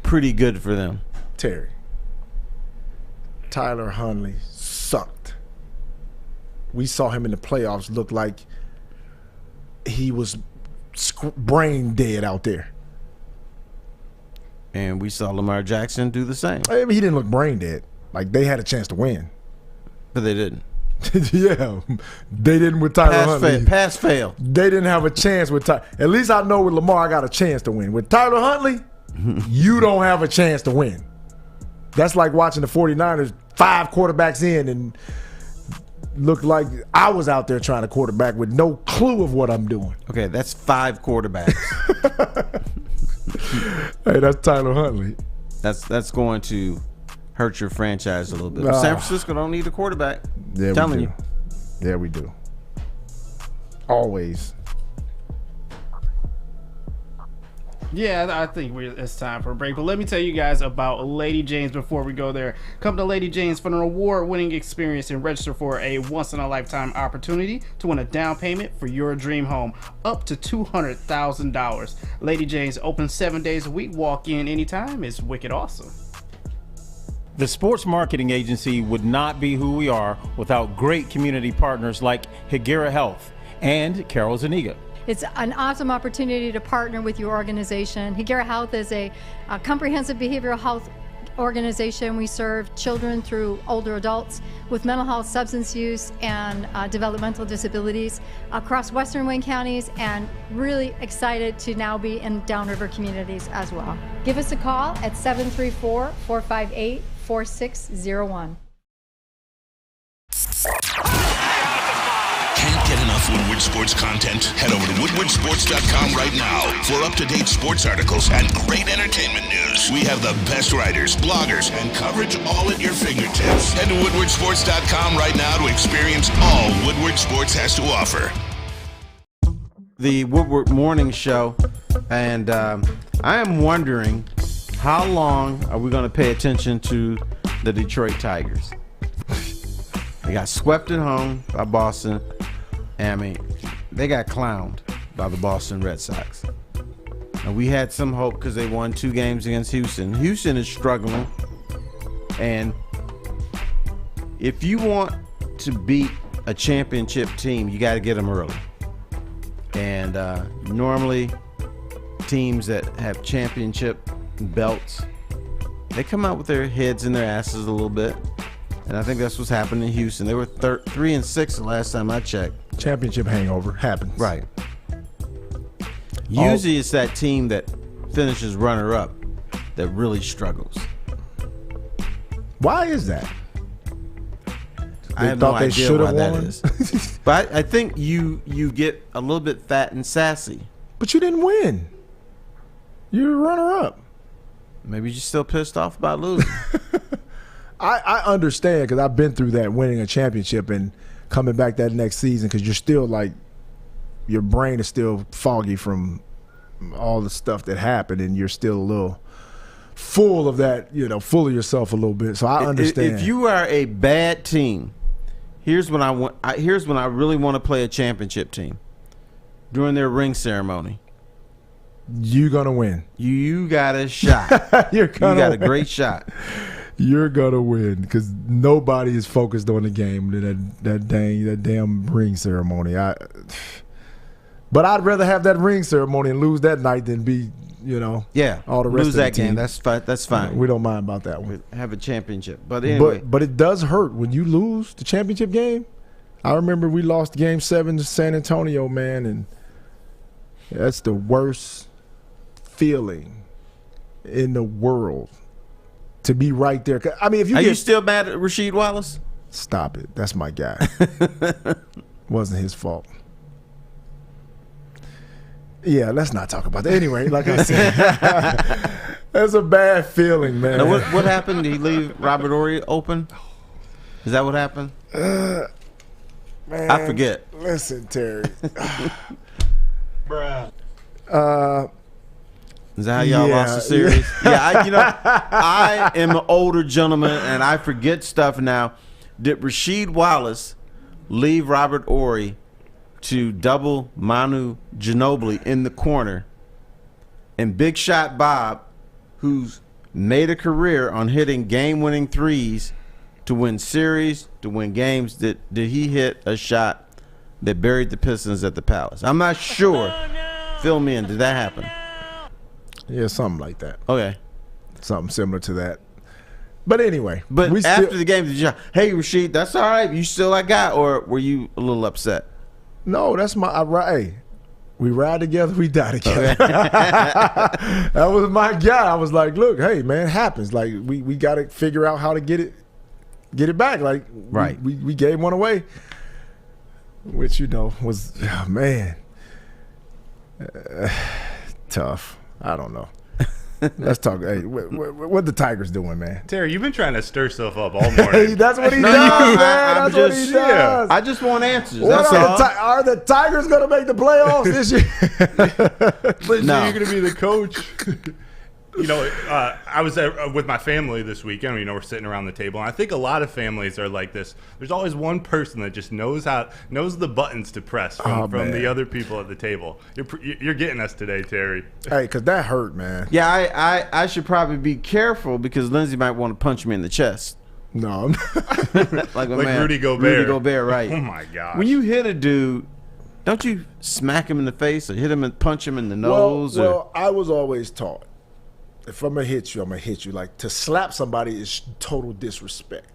pretty good for them. Terry. Tyler Huntley sucked. We saw him in the playoffs look like he was brain dead out there. And we saw Lamar Jackson do the same. I mean, he didn't look brain dead. Like, they had a chance to win. But they didn't. Yeah, they didn't with Tyler Huntley. Pass fail. They didn't have a chance with Tyler. At least I know with Lamar, I got a chance to win. With Tyler Huntley, you don't have a chance to win. That's like watching the 49ers 5 quarterbacks in and look like I was out there trying to quarterback with no clue of what I'm doing. Okay, that's 5 quarterbacks. Hey, that's Tyler Huntley. That's going to hurt your franchise a little bit. San Francisco don't need a quarterback. Yeah, telling we do. Yeah, we do. Always. Yeah, I think it's time for a break. But let me tell you guys about Lady Jane's before we go there. Come to Lady Jane's for an award-winning experience and register for a once-in-a-lifetime opportunity to win a down payment for your dream home, up to $200,000. Lady Jane's open 7 days a week. Walk in anytime. It's wicked awesome. The Sports Marketing Agency would not be who we are without great community partners like Higuera Health and Carol Zuniga. It's an awesome opportunity to partner with your organization. Higuera Health is a comprehensive behavioral health organization. We serve children through older adults with mental health, substance use, and developmental disabilities across Western Wayne counties, and really excited to now be in downriver communities as well. Give us a call at 734-458-4601. Can't get enough Woodward Sports content? Head over to woodwardsports.com right now for up-to-date sports articles and great entertainment news. We have the best writers, bloggers, and coverage all at your fingertips. Head to woodwardsports.com right now to experience all Woodward Sports has to offer. The Woodward Morning Show, and I am wondering, how long are we going to pay attention to the Detroit Tigers? They got swept at home by Boston. And I mean, they got clowned by the Boston Red Sox. And we had some hope because they won 2 games against Houston. Houston is struggling. And if you want to beat a championship team, you got to get them early. And normally teams that have championship belts, they come out with their heads in their asses a little bit. And I think that's what's happened in Houston. They were 3-6 the last time I checked. Championship hangover happens. Right. Usually it's that team that finishes runner-up that really struggles. Why is that? I have no idea why that is. But I think you get a little bit fat and sassy. But you didn't win. You're a runner-up. Maybe you're still pissed off about losing. I understand because I've been through that, winning a championship and coming back that next season because you're still like, your brain is still foggy from all the stuff that happened and you're still a little full of that, full of yourself a little bit. So I understand. If you are a bad team, here's when I want. Here's when I really want to play a championship team. During their ring ceremony, you're gonna win. You got a shot. You got a great shot. You're gonna win because nobody is focused on the game than that damn ring ceremony. But I'd rather have that ring ceremony and lose that night than be, all the rest lose of the that team. game. That's fine. We don't mind about that one. Have a championship, but anyway. But it does hurt when you lose the championship game. I remember we lost Game 7 to San Antonio, man, and that's the worst feeling in the world. To be right there. I mean, if you still mad at Rasheed Wallace? Stop it. That's my guy. Wasn't his fault. Yeah, let's not talk about that. Anyway, like I said, that's a bad feeling, man. Now, what happened? Did he leave Robert Horry open? Is that what happened? Man, I forget. Listen, Terry. Bruh. Is that how y'all lost the series? Yeah, I am an older gentleman and I forget stuff now. Did Rasheed Wallace leave Robert Horry to double Manu Ginobili in the corner, and Big Shot Bob, who's made a career on hitting game-winning threes to win series, to win games, did he hit a shot that buried the Pistons at the Palace? I'm not sure. Fill me in. Did that happen? Yeah, something like that. Okay. Something similar to that. But anyway. But after the game, did you, hey, Rasheed, that's all right. You still I got, or were you a little upset? No, that's hey, we ride together, we die together. Okay. That was my guy. I was like, look, hey, man, it happens. Like, we got to figure out how to get it back. Like, right. We gave one away, which, was, man, tough. I don't know. Let's talk. Hey, what the Tigers doing, man? Terry, you've been trying to stir stuff up all morning. That's what he does, man. That's what he does. I just want answers. Are the Tigers going to make the playoffs this year? Listen, you're going to be the coach. I was with my family this weekend. We're sitting around the table, and I think a lot of families are like this. There's always one person that just knows the buttons to press from the other people at the table. You're getting us today, Terry. Hey, because that hurt, man. Yeah, I should probably be careful because Lindsey might want to punch me in the chest. No, like man, Rudy Gobert. Rudy Gobert, right? Oh my gosh. When you hit a dude, don't you smack him in the face or hit him and punch him in the nose? Well, I was always taught, if I'm going to hit you, I'm going to hit you. Like, to slap somebody is total disrespect.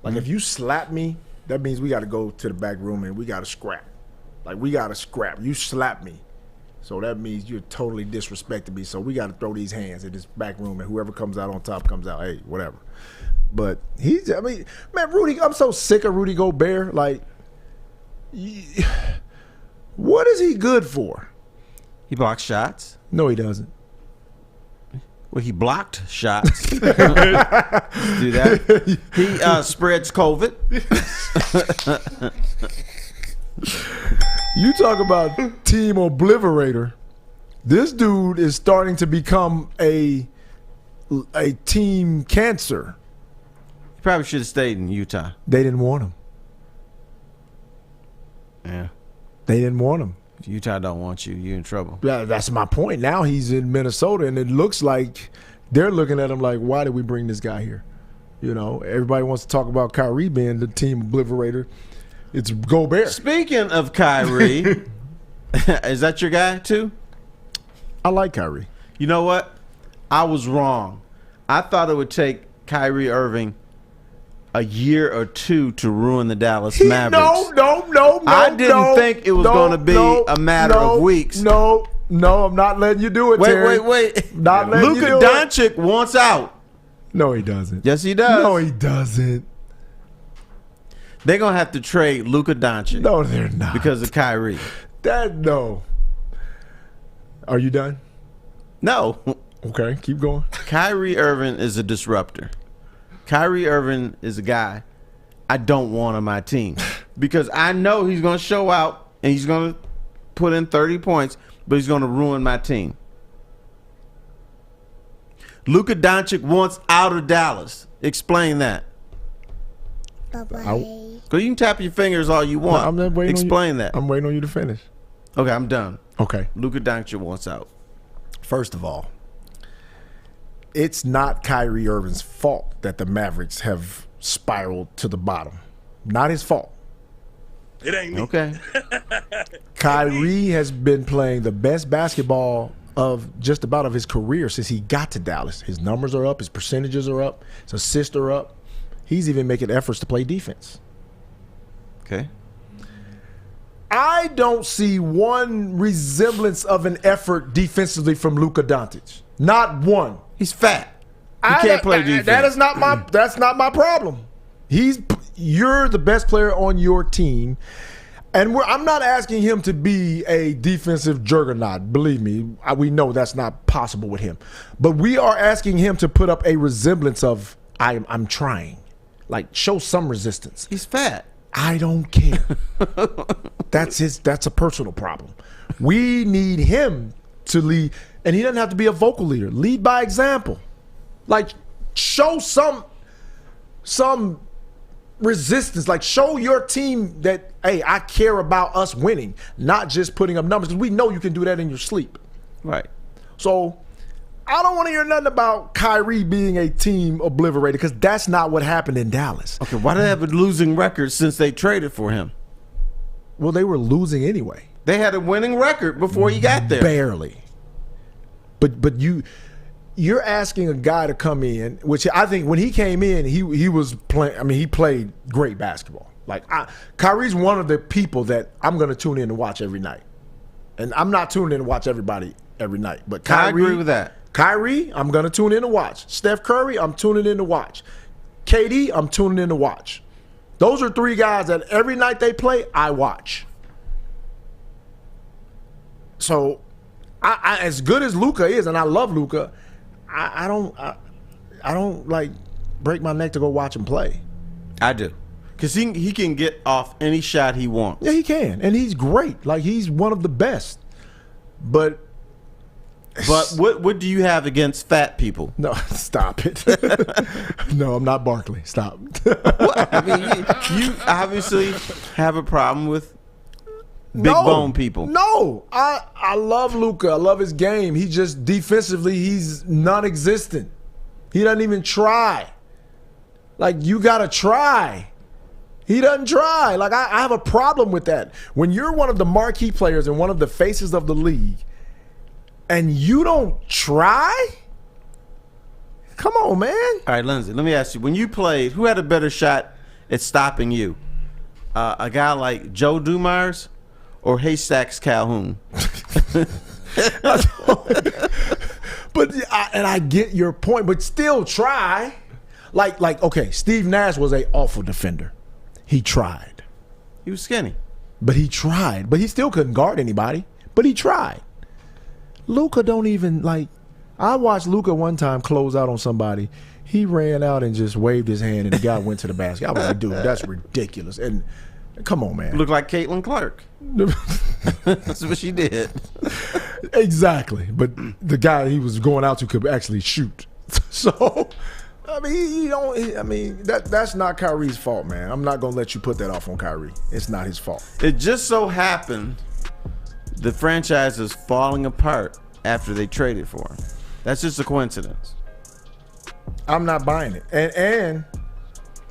Like, if you slap me, that means we got to go to the back room and we got to scrap. Like, we got to scrap. You slap me. So that means you're totally disrespecting me. So we got to throw these hands in this back room, and whoever comes out on top comes out. Hey, whatever. But man, Rudy, I'm so sick of Rudy Gobert. Like, what is he good for? He blocks shots. No, he doesn't. Well, he blocked shots. Do that. He spreads COVID. You talk about team obliterator. This dude is starting to become a team cancer. He probably should have stayed in Utah. They didn't want him. Yeah. They didn't want him. If Utah don't want you, you're in trouble. Yeah, that's my point. Now he's in Minnesota, and it looks like they're looking at him like, why did we bring this guy here? You know, everybody wants to talk about Kyrie being the team obliterator. It's Gobert. Speaking of Kyrie, is that your guy too? I like Kyrie. You know what? I was wrong. I thought it would take Kyrie Irving a year or two to ruin the Dallas Mavericks. No. I didn't think it was going to be a matter of weeks. No, I'm not letting you do it, Terry. Wait. Not letting Luka you do Doncic wants out. No, he doesn't. Yes, he does. No, he doesn't. They're going to have to trade Luka Doncic. No, they're not. Because of Kyrie. No. Are you done? No. Okay, keep going. Kyrie Irving is a disruptor. Kyrie Irving is a guy I don't want on my team because I know he's going to show out and he's going to put in 30 points, but he's going to ruin my team. Luka Doncic wants out of Dallas. Explain that. Bye-bye. Because you can tap your fingers all you want. No, I'm not waiting Explain that. I'm waiting on you to finish. Okay, I'm done. Okay. Luka Doncic wants out. First of all, it's not Kyrie Irving's fault that the Mavericks have spiraled to the bottom. Not his fault. It ain't me. Okay. Kyrie has been playing the best basketball of just about of his career since he got to Dallas. His numbers are up. His percentages are up. His assists are up. He's even making efforts to play defense. Okay. I don't see one resemblance of an effort defensively from Luka Doncic. Not one. He's fat. He can't play defense. That's not my problem. You're the best player on your team, and I'm not asking him to be a defensive juggernaut. Believe me, we know that's not possible with him. But we are asking him to put up a resemblance of I'm trying, like show some resistance. He's fat. I don't care. That's a personal problem. We need him to lead, and he doesn't have to be a vocal leader. Lead by example. Like show some resistance. Like show your team that, hey, I care about us winning, not just putting up numbers, because we know you can do that in your sleep. Right. So I don't want to hear nothing about Kyrie being a team obliterator, because that's not what happened in Dallas. Okay, why do they have a losing record since they traded for him? Well, they were losing anyway. They had a winning record before he got there. Barely. But you're asking a guy to come in, which I think when he came in, he was playing. I mean, he played great basketball. Like Kyrie's one of the people that I'm going to tune in to watch every night, and I'm not tuning in to watch everybody every night. But Kyrie, I agree with that. Kyrie, I'm going to tune in to watch. Steph Curry, I'm tuning in to watch. KD, I'm tuning in to watch. Those are three guys that every night they play, I watch. So, I as good as Luka is, and I love Luka, I don't like break my neck to go watch him play. I do, because he can get off any shot he wants. Yeah, he can, and he's great. Like he's one of the best. But what do you have against fat people? No, stop it. No, I'm not Barkley. Stop. I mean, you obviously have a problem with big bone people. No, I love Luka. I love his game. He just defensively, he's non-existent. He doesn't even try. Like, you got to try. He doesn't try. Like, I have a problem with that. When you're one of the marquee players and one of the faces of the league, and you don't try? Come on, man. All right, Lindsey, let me ask you. When you played, who had a better shot at stopping you? A guy like Joe Dumars or Haystacks Calhoun? I get your point, but still try. Like, okay, Steve Nash was an awful defender. He tried. He was skinny. But he tried. But he still couldn't guard anybody. But he tried. Luka don't even, like, I watched Luka one time close out on somebody. He ran out and just waved his hand, and the guy went to the basket. I was like, dude, that's ridiculous. And come on, man. Looked like Caitlin Clark. That's what she did. Exactly. But the guy he was going out to could actually shoot. So, I mean, that's not Kyrie's fault, man. I'm not going to let you put that off on Kyrie. It's not his fault. It just so happened the franchise is falling apart after they traded for him. That's just a coincidence. I'm not buying it. And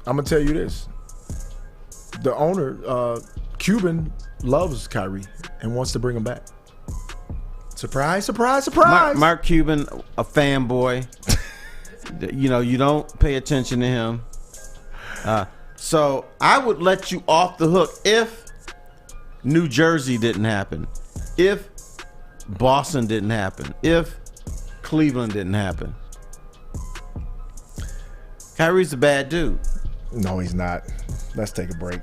I'm going to tell you this. The owner, Cuban, loves Kyrie and wants to bring him back. Surprise, surprise, surprise. Mark Cuban, a fanboy. You don't pay attention to him. So I would let you off the hook if New Jersey didn't happen, if Boston didn't happen, if Cleveland didn't happen. Kyrie's a bad dude. No, he's not. Let's take a break.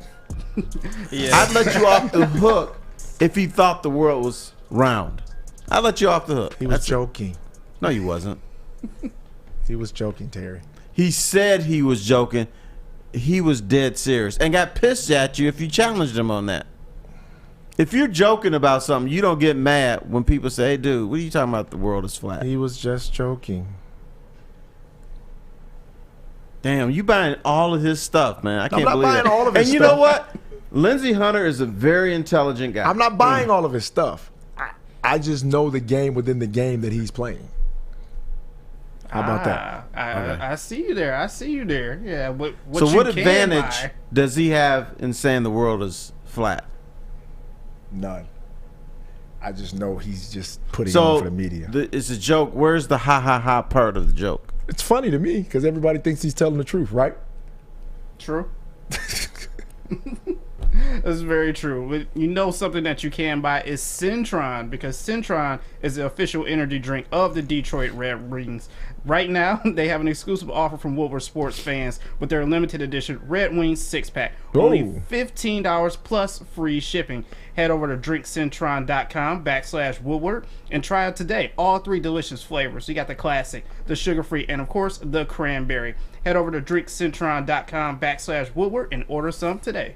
Yeah. I'd let you off the hook if he thought the world was round. I'd let you off the hook. He was joking. No, he wasn't. He was joking, Terry. He said he was joking. He was dead serious and got pissed at you if you challenged him on that. If you're joking about something, you don't get mad when people say, hey, dude, what are you talking about? The world is flat. He was just joking. Damn, you buying all of his stuff, man. I can't believe it. I'm not buying all of his stuff. And you know what? Lindsey Hunter is a very intelligent guy. I'm not buying all of his stuff. I just know the game within the game that he's playing. How about that? I see you there. I see you there. Yeah. What advantage does he have in saying the world is flat? None. I just know he's just putting on for the media. It's a joke. Where's the ha part of the joke? It's funny to me because everybody thinks he's telling the truth, right? True. That's very true. But you know something that you can buy is Centron, because Centron is the official energy drink of the Detroit Red Wings. Right now, they have an exclusive offer from Woodward sports fans with their limited edition Red Wings 6-pack. Only $15 plus free shipping. Head over to drinkcentron.com/Woodward and try it today. All 3 delicious flavors. You got the classic, the sugar-free, and of course, the cranberry. Head over to drinkcentron.com/Woodward and order some today.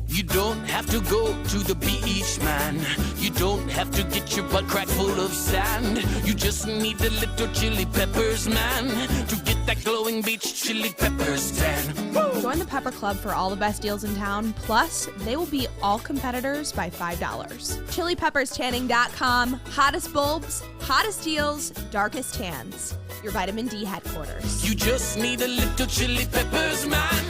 You don't have to go to the beach, man. You don't have to get your butt crack full of sand. You just need a little chili peppers, man, to get that glowing beach chili peppers tan. Join the Pepper Club for all the best deals in town. Plus, they will beat all competitors by $5. ChiliPeppersTanning.com. Hottest bulbs, hottest deals, darkest tans. Your vitamin D headquarters. You just need a little chili peppers, man.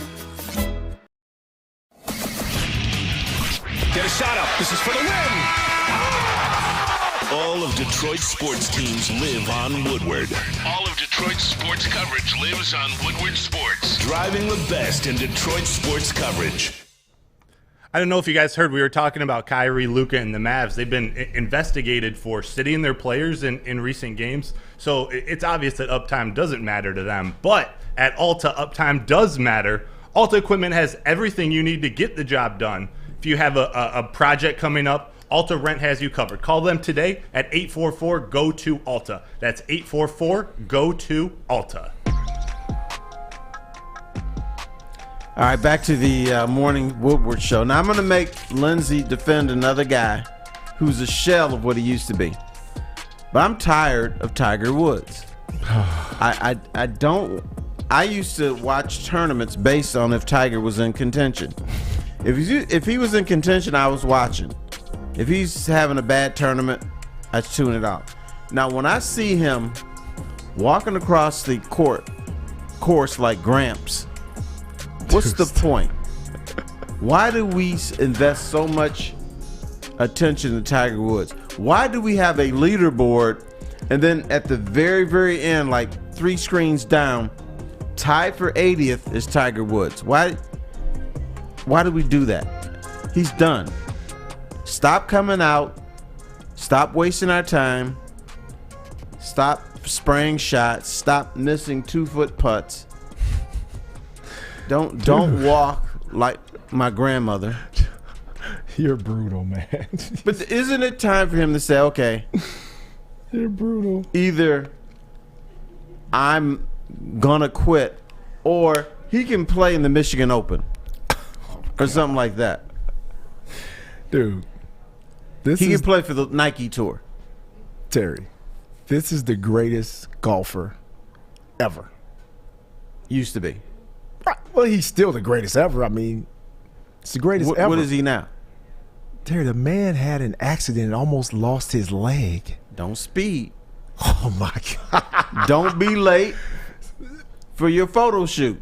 Get a shot up. This is for the win. All of Detroit's sports teams live on Woodward. All of Detroit's sports coverage lives on Woodward Sports. Driving the best in Detroit sports coverage. I don't know if you guys heard, we were talking about Kyrie, Luka, and the Mavs. They've been investigated for sitting their players in recent games. So it's obvious that uptime doesn't matter to them. But at Alta, uptime does matter. Alta Equipment has everything you need to get the job done. If you have a project coming up, Alta Rent has you covered. Call them today at 844-GO-TO-ALTA. That's 844-GO-TO-ALTA. All right, back to the morning Woodward show. Now I'm going to make Lindsey defend another guy who's a shell of what he used to be. But I'm tired of Tiger Woods. I used to watch tournaments based on if Tiger was in contention. If he was in contention, I was watching. If he's having a bad tournament, I tune it out. Now, when I see him walking across the course like Gramps, what's the point? Why do we invest so much attention to Tiger Woods? Why do we have a leaderboard and then at the very, very end, like 3 screens down, tied for 80th is Tiger Woods? Why do we do that? He's done. Stop coming out. Stop wasting our time. Stop spraying shots. Stop missing 2-foot putts. Don't walk like my grandmother. You're brutal, man. But isn't it time for him to say, okay, you're brutal. Either I'm gonna quit or he can play in the Michigan Open. Or something like that. Dude, he can play for the Nike Tour. Terry, this is the greatest golfer ever. Used to be. Right. Well, he's still the greatest ever. I mean, it's the greatest ever. What is he now? Terry, the man had an accident and almost lost his leg. Don't speed. Oh my God. Don't be late for your photo shoot.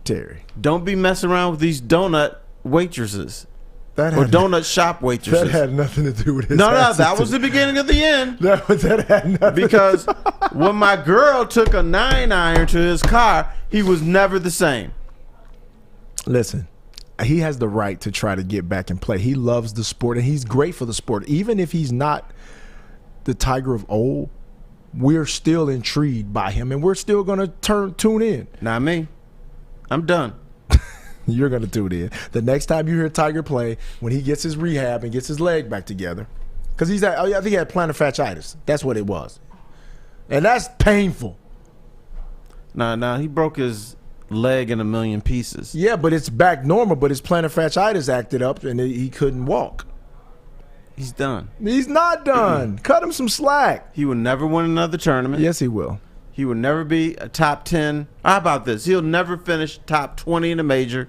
Terry. Don't be messing around with these donut waitresses. That or had, donut shop waitresses. That had nothing to do with his No, accident. that was the beginning of the end. That had nothing because when my girl took a 9-iron to his car, he was never the same. Listen, he has the right to try to get back and play. He loves the sport, and he's great for the sport. Even if he's not the Tiger of old, we're still intrigued by him, and we're still going to tune in. Not me. I'm done. You're going to tune in. The next time you hear Tiger play, when he gets his rehab and gets his leg back together, because I think he had plantar fasciitis. That's what it was. And that's painful. Nah, he broke his leg in a million pieces. Yeah, but it's back normal, but his plantar fasciitis acted up and he couldn't walk. He's done. He's not done. Cut him some slack. He will never win another tournament. Yes, he will. He will never be a top 10. How about this? He'll never finish top 20 in a major.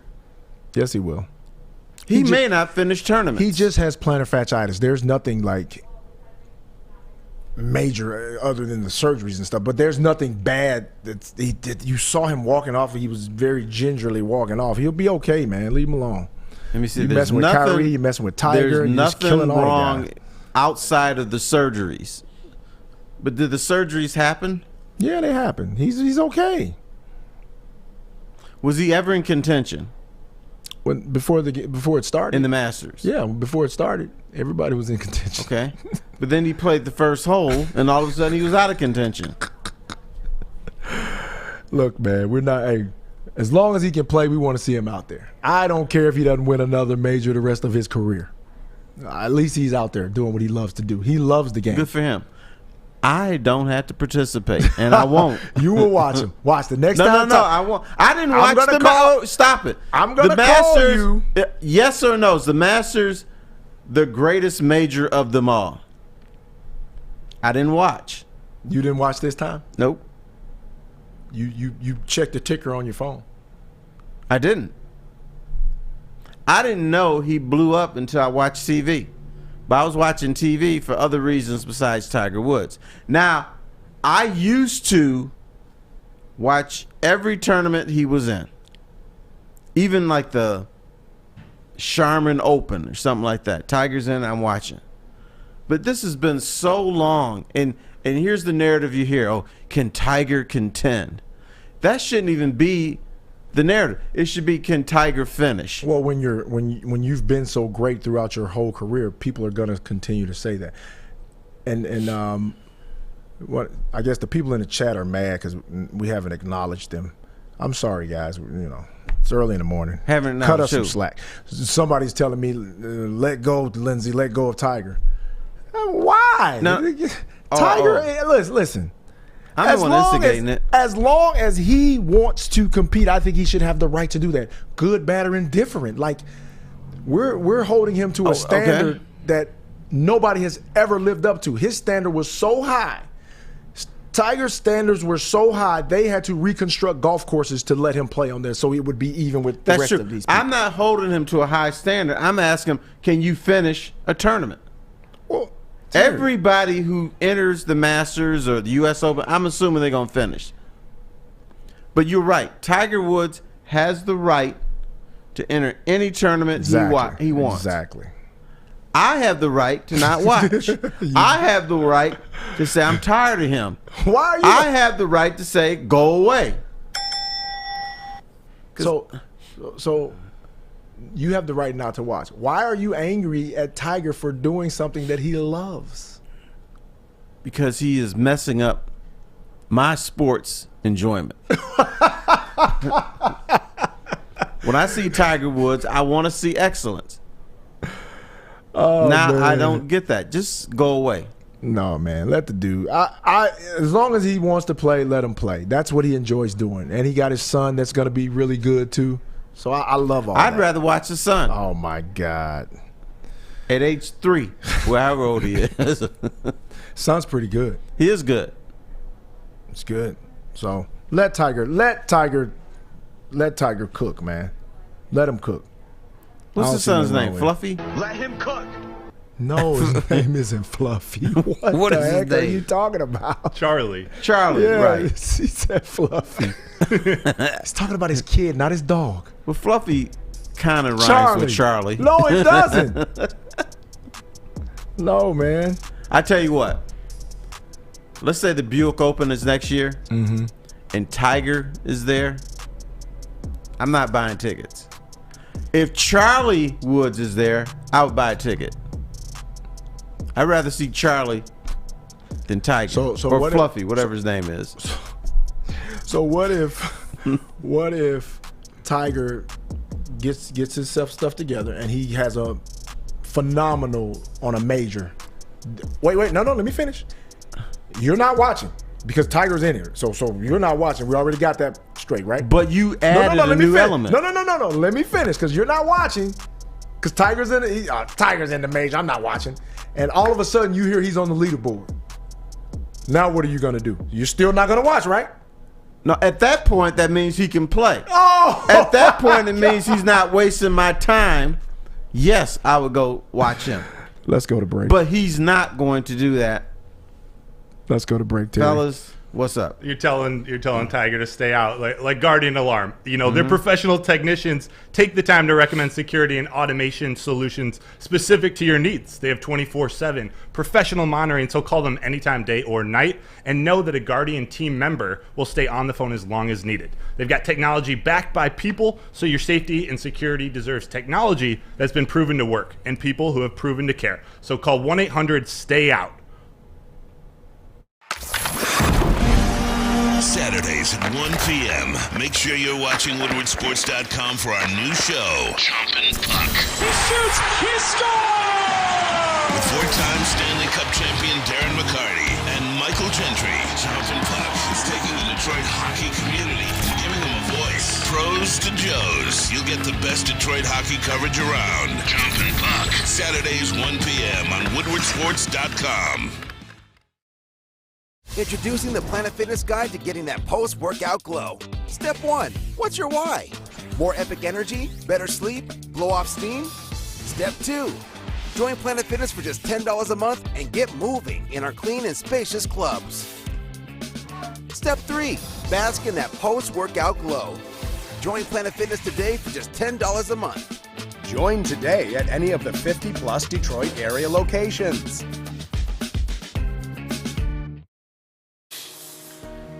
Yes, he will. He may not finish tournaments. He just has plantar fasciitis. There's nothing like major other than the surgeries and stuff, but there's nothing bad that he did. You saw him walking off. He was very gingerly walking off. He'll be okay, man. Leave him alone. Let me see. You messing with Kyrie, you messing with Tiger. There's nothing killing all wrong the guys. outside of the surgeries. But did the surgeries happen? Yeah, they happen. He's okay. Was he ever in contention? Before it started? In the Masters? Yeah, before it started, everybody was in contention. Okay. But then he played the first hole, and all of a sudden he was out of contention. Look, man, we're not. Hey, as long as he can play, we want to see him out there. I don't care if he doesn't win another major the rest of his career. At least he's out there doing what he loves to do. He loves the game. Good for him. I don't have to participate, and I won't. You will watch him. Watch the next time. No, I won't. I didn't watch the stop it. I'm going to call you. Yes or no? Is the Masters the greatest major of them all? I didn't watch. You didn't watch this time? Nope. You checked the ticker on your phone. I didn't. I didn't know he blew up until I watched TV. But I was watching TV for other reasons besides Tiger Woods. Now, I used to watch every tournament he was in. Even like the Charmin Open or something like that. Tiger's in, I'm watching. But this has been so long. And here's the narrative you hear. Oh, can Tiger contend? That shouldn't even be the narrative. It should be, can Tiger finish? Well, when you've been so great throughout your whole career, people are going to continue to say that. And what I guess the people in the chat are mad because we haven't acknowledged them. I'm sorry, guys. It's early in the morning. Cut us some slack. Somebody's telling me, let go, Lindsey. Let go of Tiger. Why? No. Tiger. Listen. I'm the one instigating it. As long as he wants to compete, I think he should have the right to do that. Good, bad, or indifferent. Like we're holding him to a standard that nobody has ever lived up to. His standard was so high. Tiger's standards were so high, they had to reconstruct golf courses to let him play on there so it would be even with the rest of these people. I'm not holding him to a high standard. I'm asking him, can you finish a tournament? Well, everybody who enters the Masters or the U.S. Open, I'm assuming they're going to finish. But you're right. Tiger Woods has the right to enter any tournament he wants. Exactly. I have the right to not watch. I have the right to say I'm tired of him. Why are you? I have the right to say go away. So you have the right not to watch. Why are you angry at Tiger for doing something that he loves? Because he is messing up my sports enjoyment. When I see Tiger Woods, I want to see excellence. Man. I don't get that. Just go away. No, man. Let the dude. As long as he wants to play, let him play. That's what he enjoys doing. And he got his son that's going to be really good, too. So I love all that. I'd rather watch his son. Oh, my God. At age 3, however old he is. Son's pretty good. He is good. It's good. So let Tiger cook, man. Let him cook. What's his son's name? with. Fluffy? Let him cook. No, his name isn't Fluffy. What is the his heck are name? you talking about? Charlie. Charlie, Yeah, right. he said Fluffy. He's talking about his kid, not his dog. Well, Fluffy kind of rhymes with Charlie. No, it doesn't. No, man. I tell you what. Let's say the Buick Open is next year, and Tiger is there. I'm not buying tickets. If Charlie Woods is there, I would buy a ticket. I'd rather see Charlie than Tiger or Fluffy, whatever his name is. So what if Tiger gets his stuff together and he has a phenomenal on a major? Wait, no, let me finish. You're not watching because Tiger's in here. So you're not watching. We already got that straight, right? But you added a new element. No. Let me finish because you're not watching. Because Tiger's in the major. I'm not watching. And all of a sudden you hear he's on the leaderboard. Now what are you going to do? You're still not going to watch, right? No, at that point, that means he can play. Oh! At that point, it means he's not wasting my time. Yes, I would go watch him. Let's go to break. But he's not going to do that. Let's go to break, Terry. Fellas, what's up? You're telling Tiger to stay out, like Guardian Alarm. You know, their professional technicians take the time to recommend security and automation solutions specific to your needs. They have 24/7 professional monitoring, so call them anytime, day or night, and know that a Guardian team member will stay on the phone as long as needed. They've got technology backed by people, so your safety and security deserves technology that's been proven to work and people who have proven to care. So call 1-800-STAY-OUT. Saturdays at 1 p.m. Make sure you're watching WoodwardSports.com for our new show, Chompin' Puck. He shoots! He scores! With four-time Stanley Cup champion Darren McCarty and Michael Gentry, Chompin' Puck is taking the Detroit hockey community and giving them a voice. Pros to Joes. You'll get the best Detroit hockey coverage around. Chompin' Puck. Saturdays 1 p.m. on WoodwardSports.com. Introducing the Planet Fitness Guide to getting that post-workout glow. Step 1. What's your why? More epic energy? Better sleep? Blow off steam? Step 2. Join Planet Fitness for just $10 a month and get moving in our clean and spacious clubs. Step 3. Bask in that post-workout glow. Join Planet Fitness today for just $10 a month. Join today at any of the 50-plus Detroit area locations.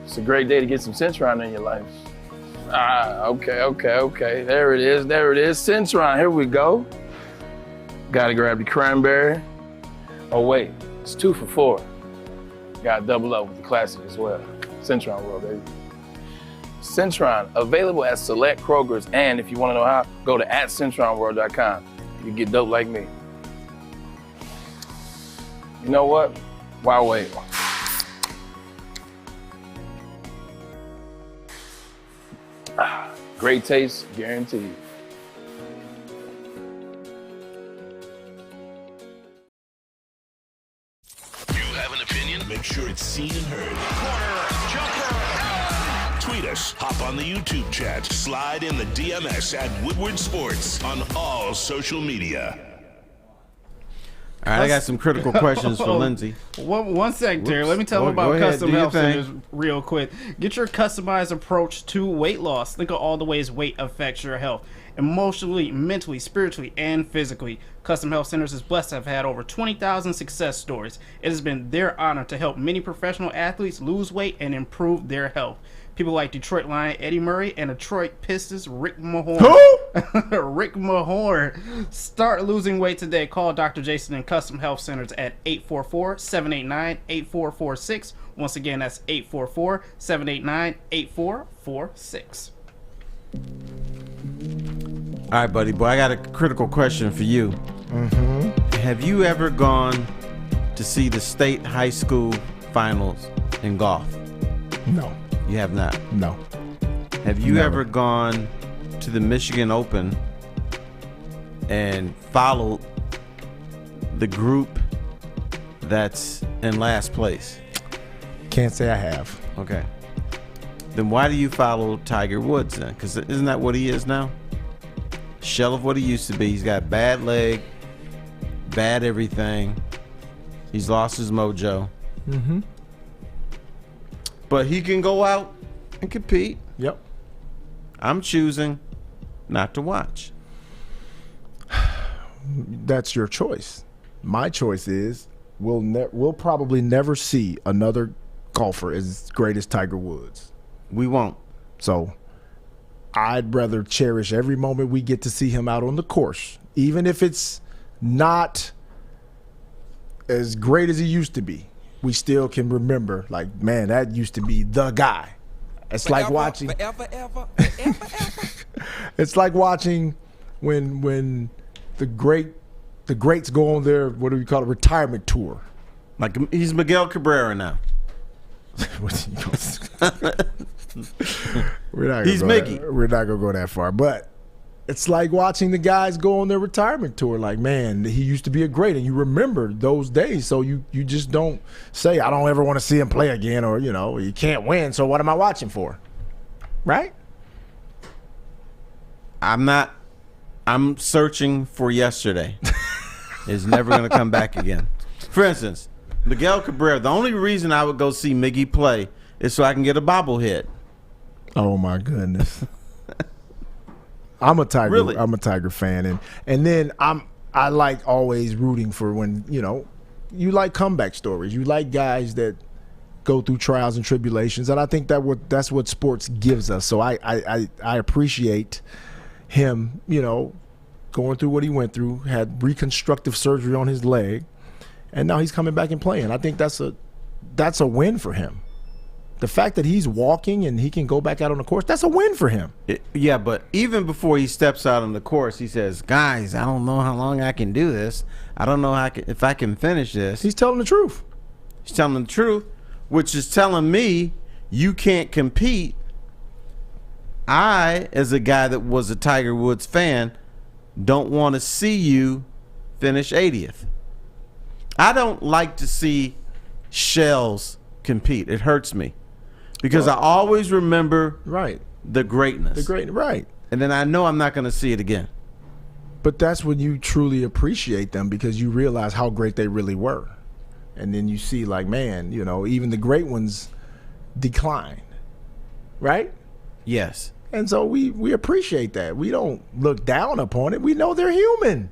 It's a great day to get some Centron in your life. Okay. There it is. Centron, here we go. Gotta grab the cranberry. Oh wait, it's 2 for $4. Gotta double up with the classic as well. Centron World, baby. Centron, available at select Kroger's, and if you wanna know how, go to @CentronWorld.com. You can get dope like me. You know what? Why wait? Great taste, guaranteed. You have an opinion? Make sure it's seen and heard. Corner, jumper, tweet us, hop on the YouTube chat, slide in the DMS at Woodward Sports on all social media. All right, I got some critical questions for Lindsey. One sec, Terry. Let me tell them about Custom Health Centers real quick. Get your customized approach to weight loss. Think of all the ways weight affects your health. Emotionally, mentally, spiritually, and physically. Custom Health Centers is blessed to have had over 20,000 success stories. It has been their honor to help many professional athletes lose weight and improve their health. People like Detroit Lion Eddie Murray and Detroit Pistons Rick Mahorn. Who? Rick Mahorn. Start losing weight today. Call Dr. Jason and Custom Health Centers at 844-789-8446. Once again, that's 844-789-8446. All right, buddy boy, I got a critical question for you. Have you ever gone to see the state high school finals in golf? No. You have not? No. Have you ever gone to the Michigan Open and followed the group that's in last place? Can't say I have. Okay. Then why do you follow Tiger Woods then? Because isn't that what he is now? shell of what he used to be. He's got bad leg, bad everything. He's lost his mojo. Mm-hmm. But he can go out and compete. Yep. I'm choosing not to watch. That's your choice. My choice is we'll probably never see another golfer as great as Tiger Woods. We won't. So I'd rather cherish every moment we get to see him out on the course, even if it's not as great as he used to be. We still can remember, like, man, that used to be the guy. It's forever, like watching. Forever. It's like watching when the greats go on their, what do we call it, retirement tour. Like he's Miguel Cabrera now. He's Mickey. We're not gonna go that far, but it's like watching the guys go on their retirement tour. Like, man, he used to be a great, and you remember those days. So you just don't say, I don't ever want to see him play again, or you can't win. So what am I watching for? Right? I'm searching for yesterday. It's never gonna come back again. For instance, Miguel Cabrera. The only reason I would go see Miggy play is so I can get a bobblehead. Oh my goodness. I'm a Tiger fan, and then I like always rooting for when you like comeback stories. You like guys that go through trials and tribulations, and I think that's what sports gives us. So I appreciate him, going through what he went through, had reconstructive surgery on his leg, and now he's coming back and playing. I think that's a win for him. The fact that he's walking and he can go back out on the course, that's a win for him. Yeah, but even before he steps out on the course, he says, guys, I don't know how long I can do this. I don't know if I can finish this. He's telling the truth. He's telling the truth, which is telling me you can't compete. I, as a guy that was a Tiger Woods fan, don't want to see you finish 80th. I don't like to see shells compete. It hurts me. Because I always remember the greatness. Right. And then I know I'm not going to see it again. But that's when you truly appreciate them, because you realize how great they really were. And then you see, like, man, even the great ones decline. Right? Yes. And so we appreciate that. We don't look down upon it. We know they're human.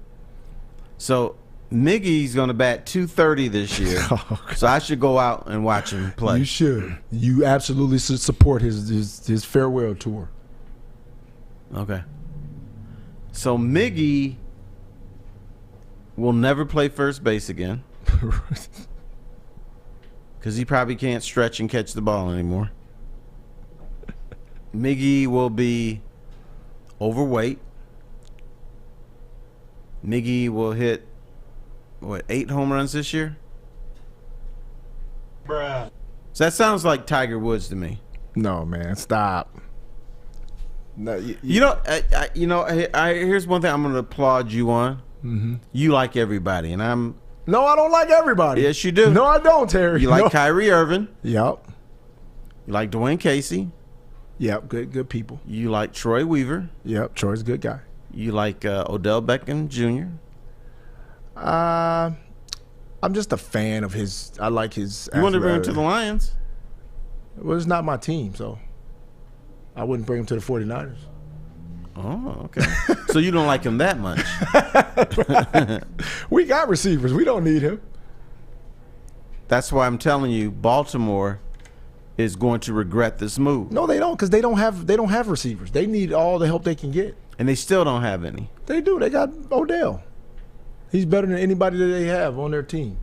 So Miggy's going to bat .230 this year, so I should go out and watch him play. You should. You absolutely should support his farewell tour. Okay. So Miggy will never play first base again because he probably can't stretch and catch the ball anymore. Miggy will be overweight. Miggy will hit 8 home runs this year? Bruh. So that sounds like Tiger Woods to me. No, man, stop. No, here's one thing I'm going to applaud you on. Mm-hmm. You like everybody, and I'm. No, I don't like everybody. Yes, you do. No, I don't, Terry. You like Kyrie Irving. Yep. You like Dwane Casey. Yep, good people. You like Troy Weaver. Yep, Troy's a good guy. You like Odell Beckham Jr. I'm just a fan of his. I like his. You want to bring him to the Lions? Well, it's not my team, so I wouldn't bring him to the 49ers. Oh, okay. So you don't like him that much? We got receivers. We don't need him. That's why I'm telling you, Baltimore is going to regret this move. No, they don't, because they don't have receivers. They need all the help they can get, and they still don't have any. They do. They got Odell. He's better than anybody that they have on their team.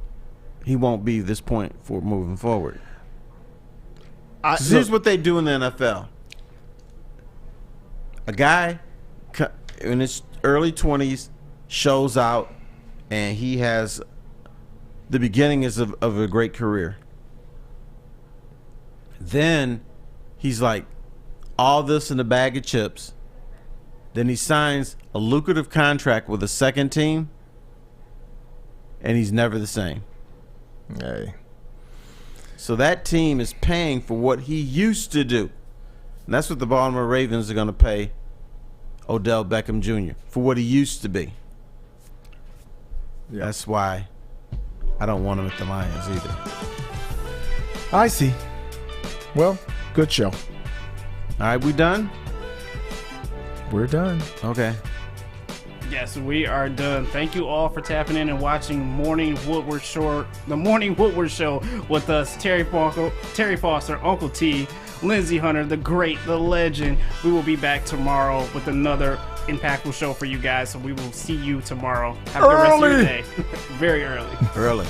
He won't be this point for moving forward. Here's what they do in the NFL. A guy in his early 20s shows out, and he has the beginnings of a great career. Then he's like, all this in a bag of chips. Then he signs a lucrative contract with a second team, and he's never the same. Hey. So that team is paying for what he used to do. And that's what the Baltimore Ravens are going to pay Odell Beckham Jr. for what he used to be. Yeah. That's why I don't want him at the Lions either. I see. Well, good show. All right, we done? We're done. Okay. Yes, we are done. Thank you all for tapping in and watching the Morning Woodward Show with us, Terry Foster, Uncle T, Lindsey Hunter, the great, the legend. We will be back tomorrow with another impactful show for you guys, so we will see you tomorrow. Have a good rest of your day. Very early. Early.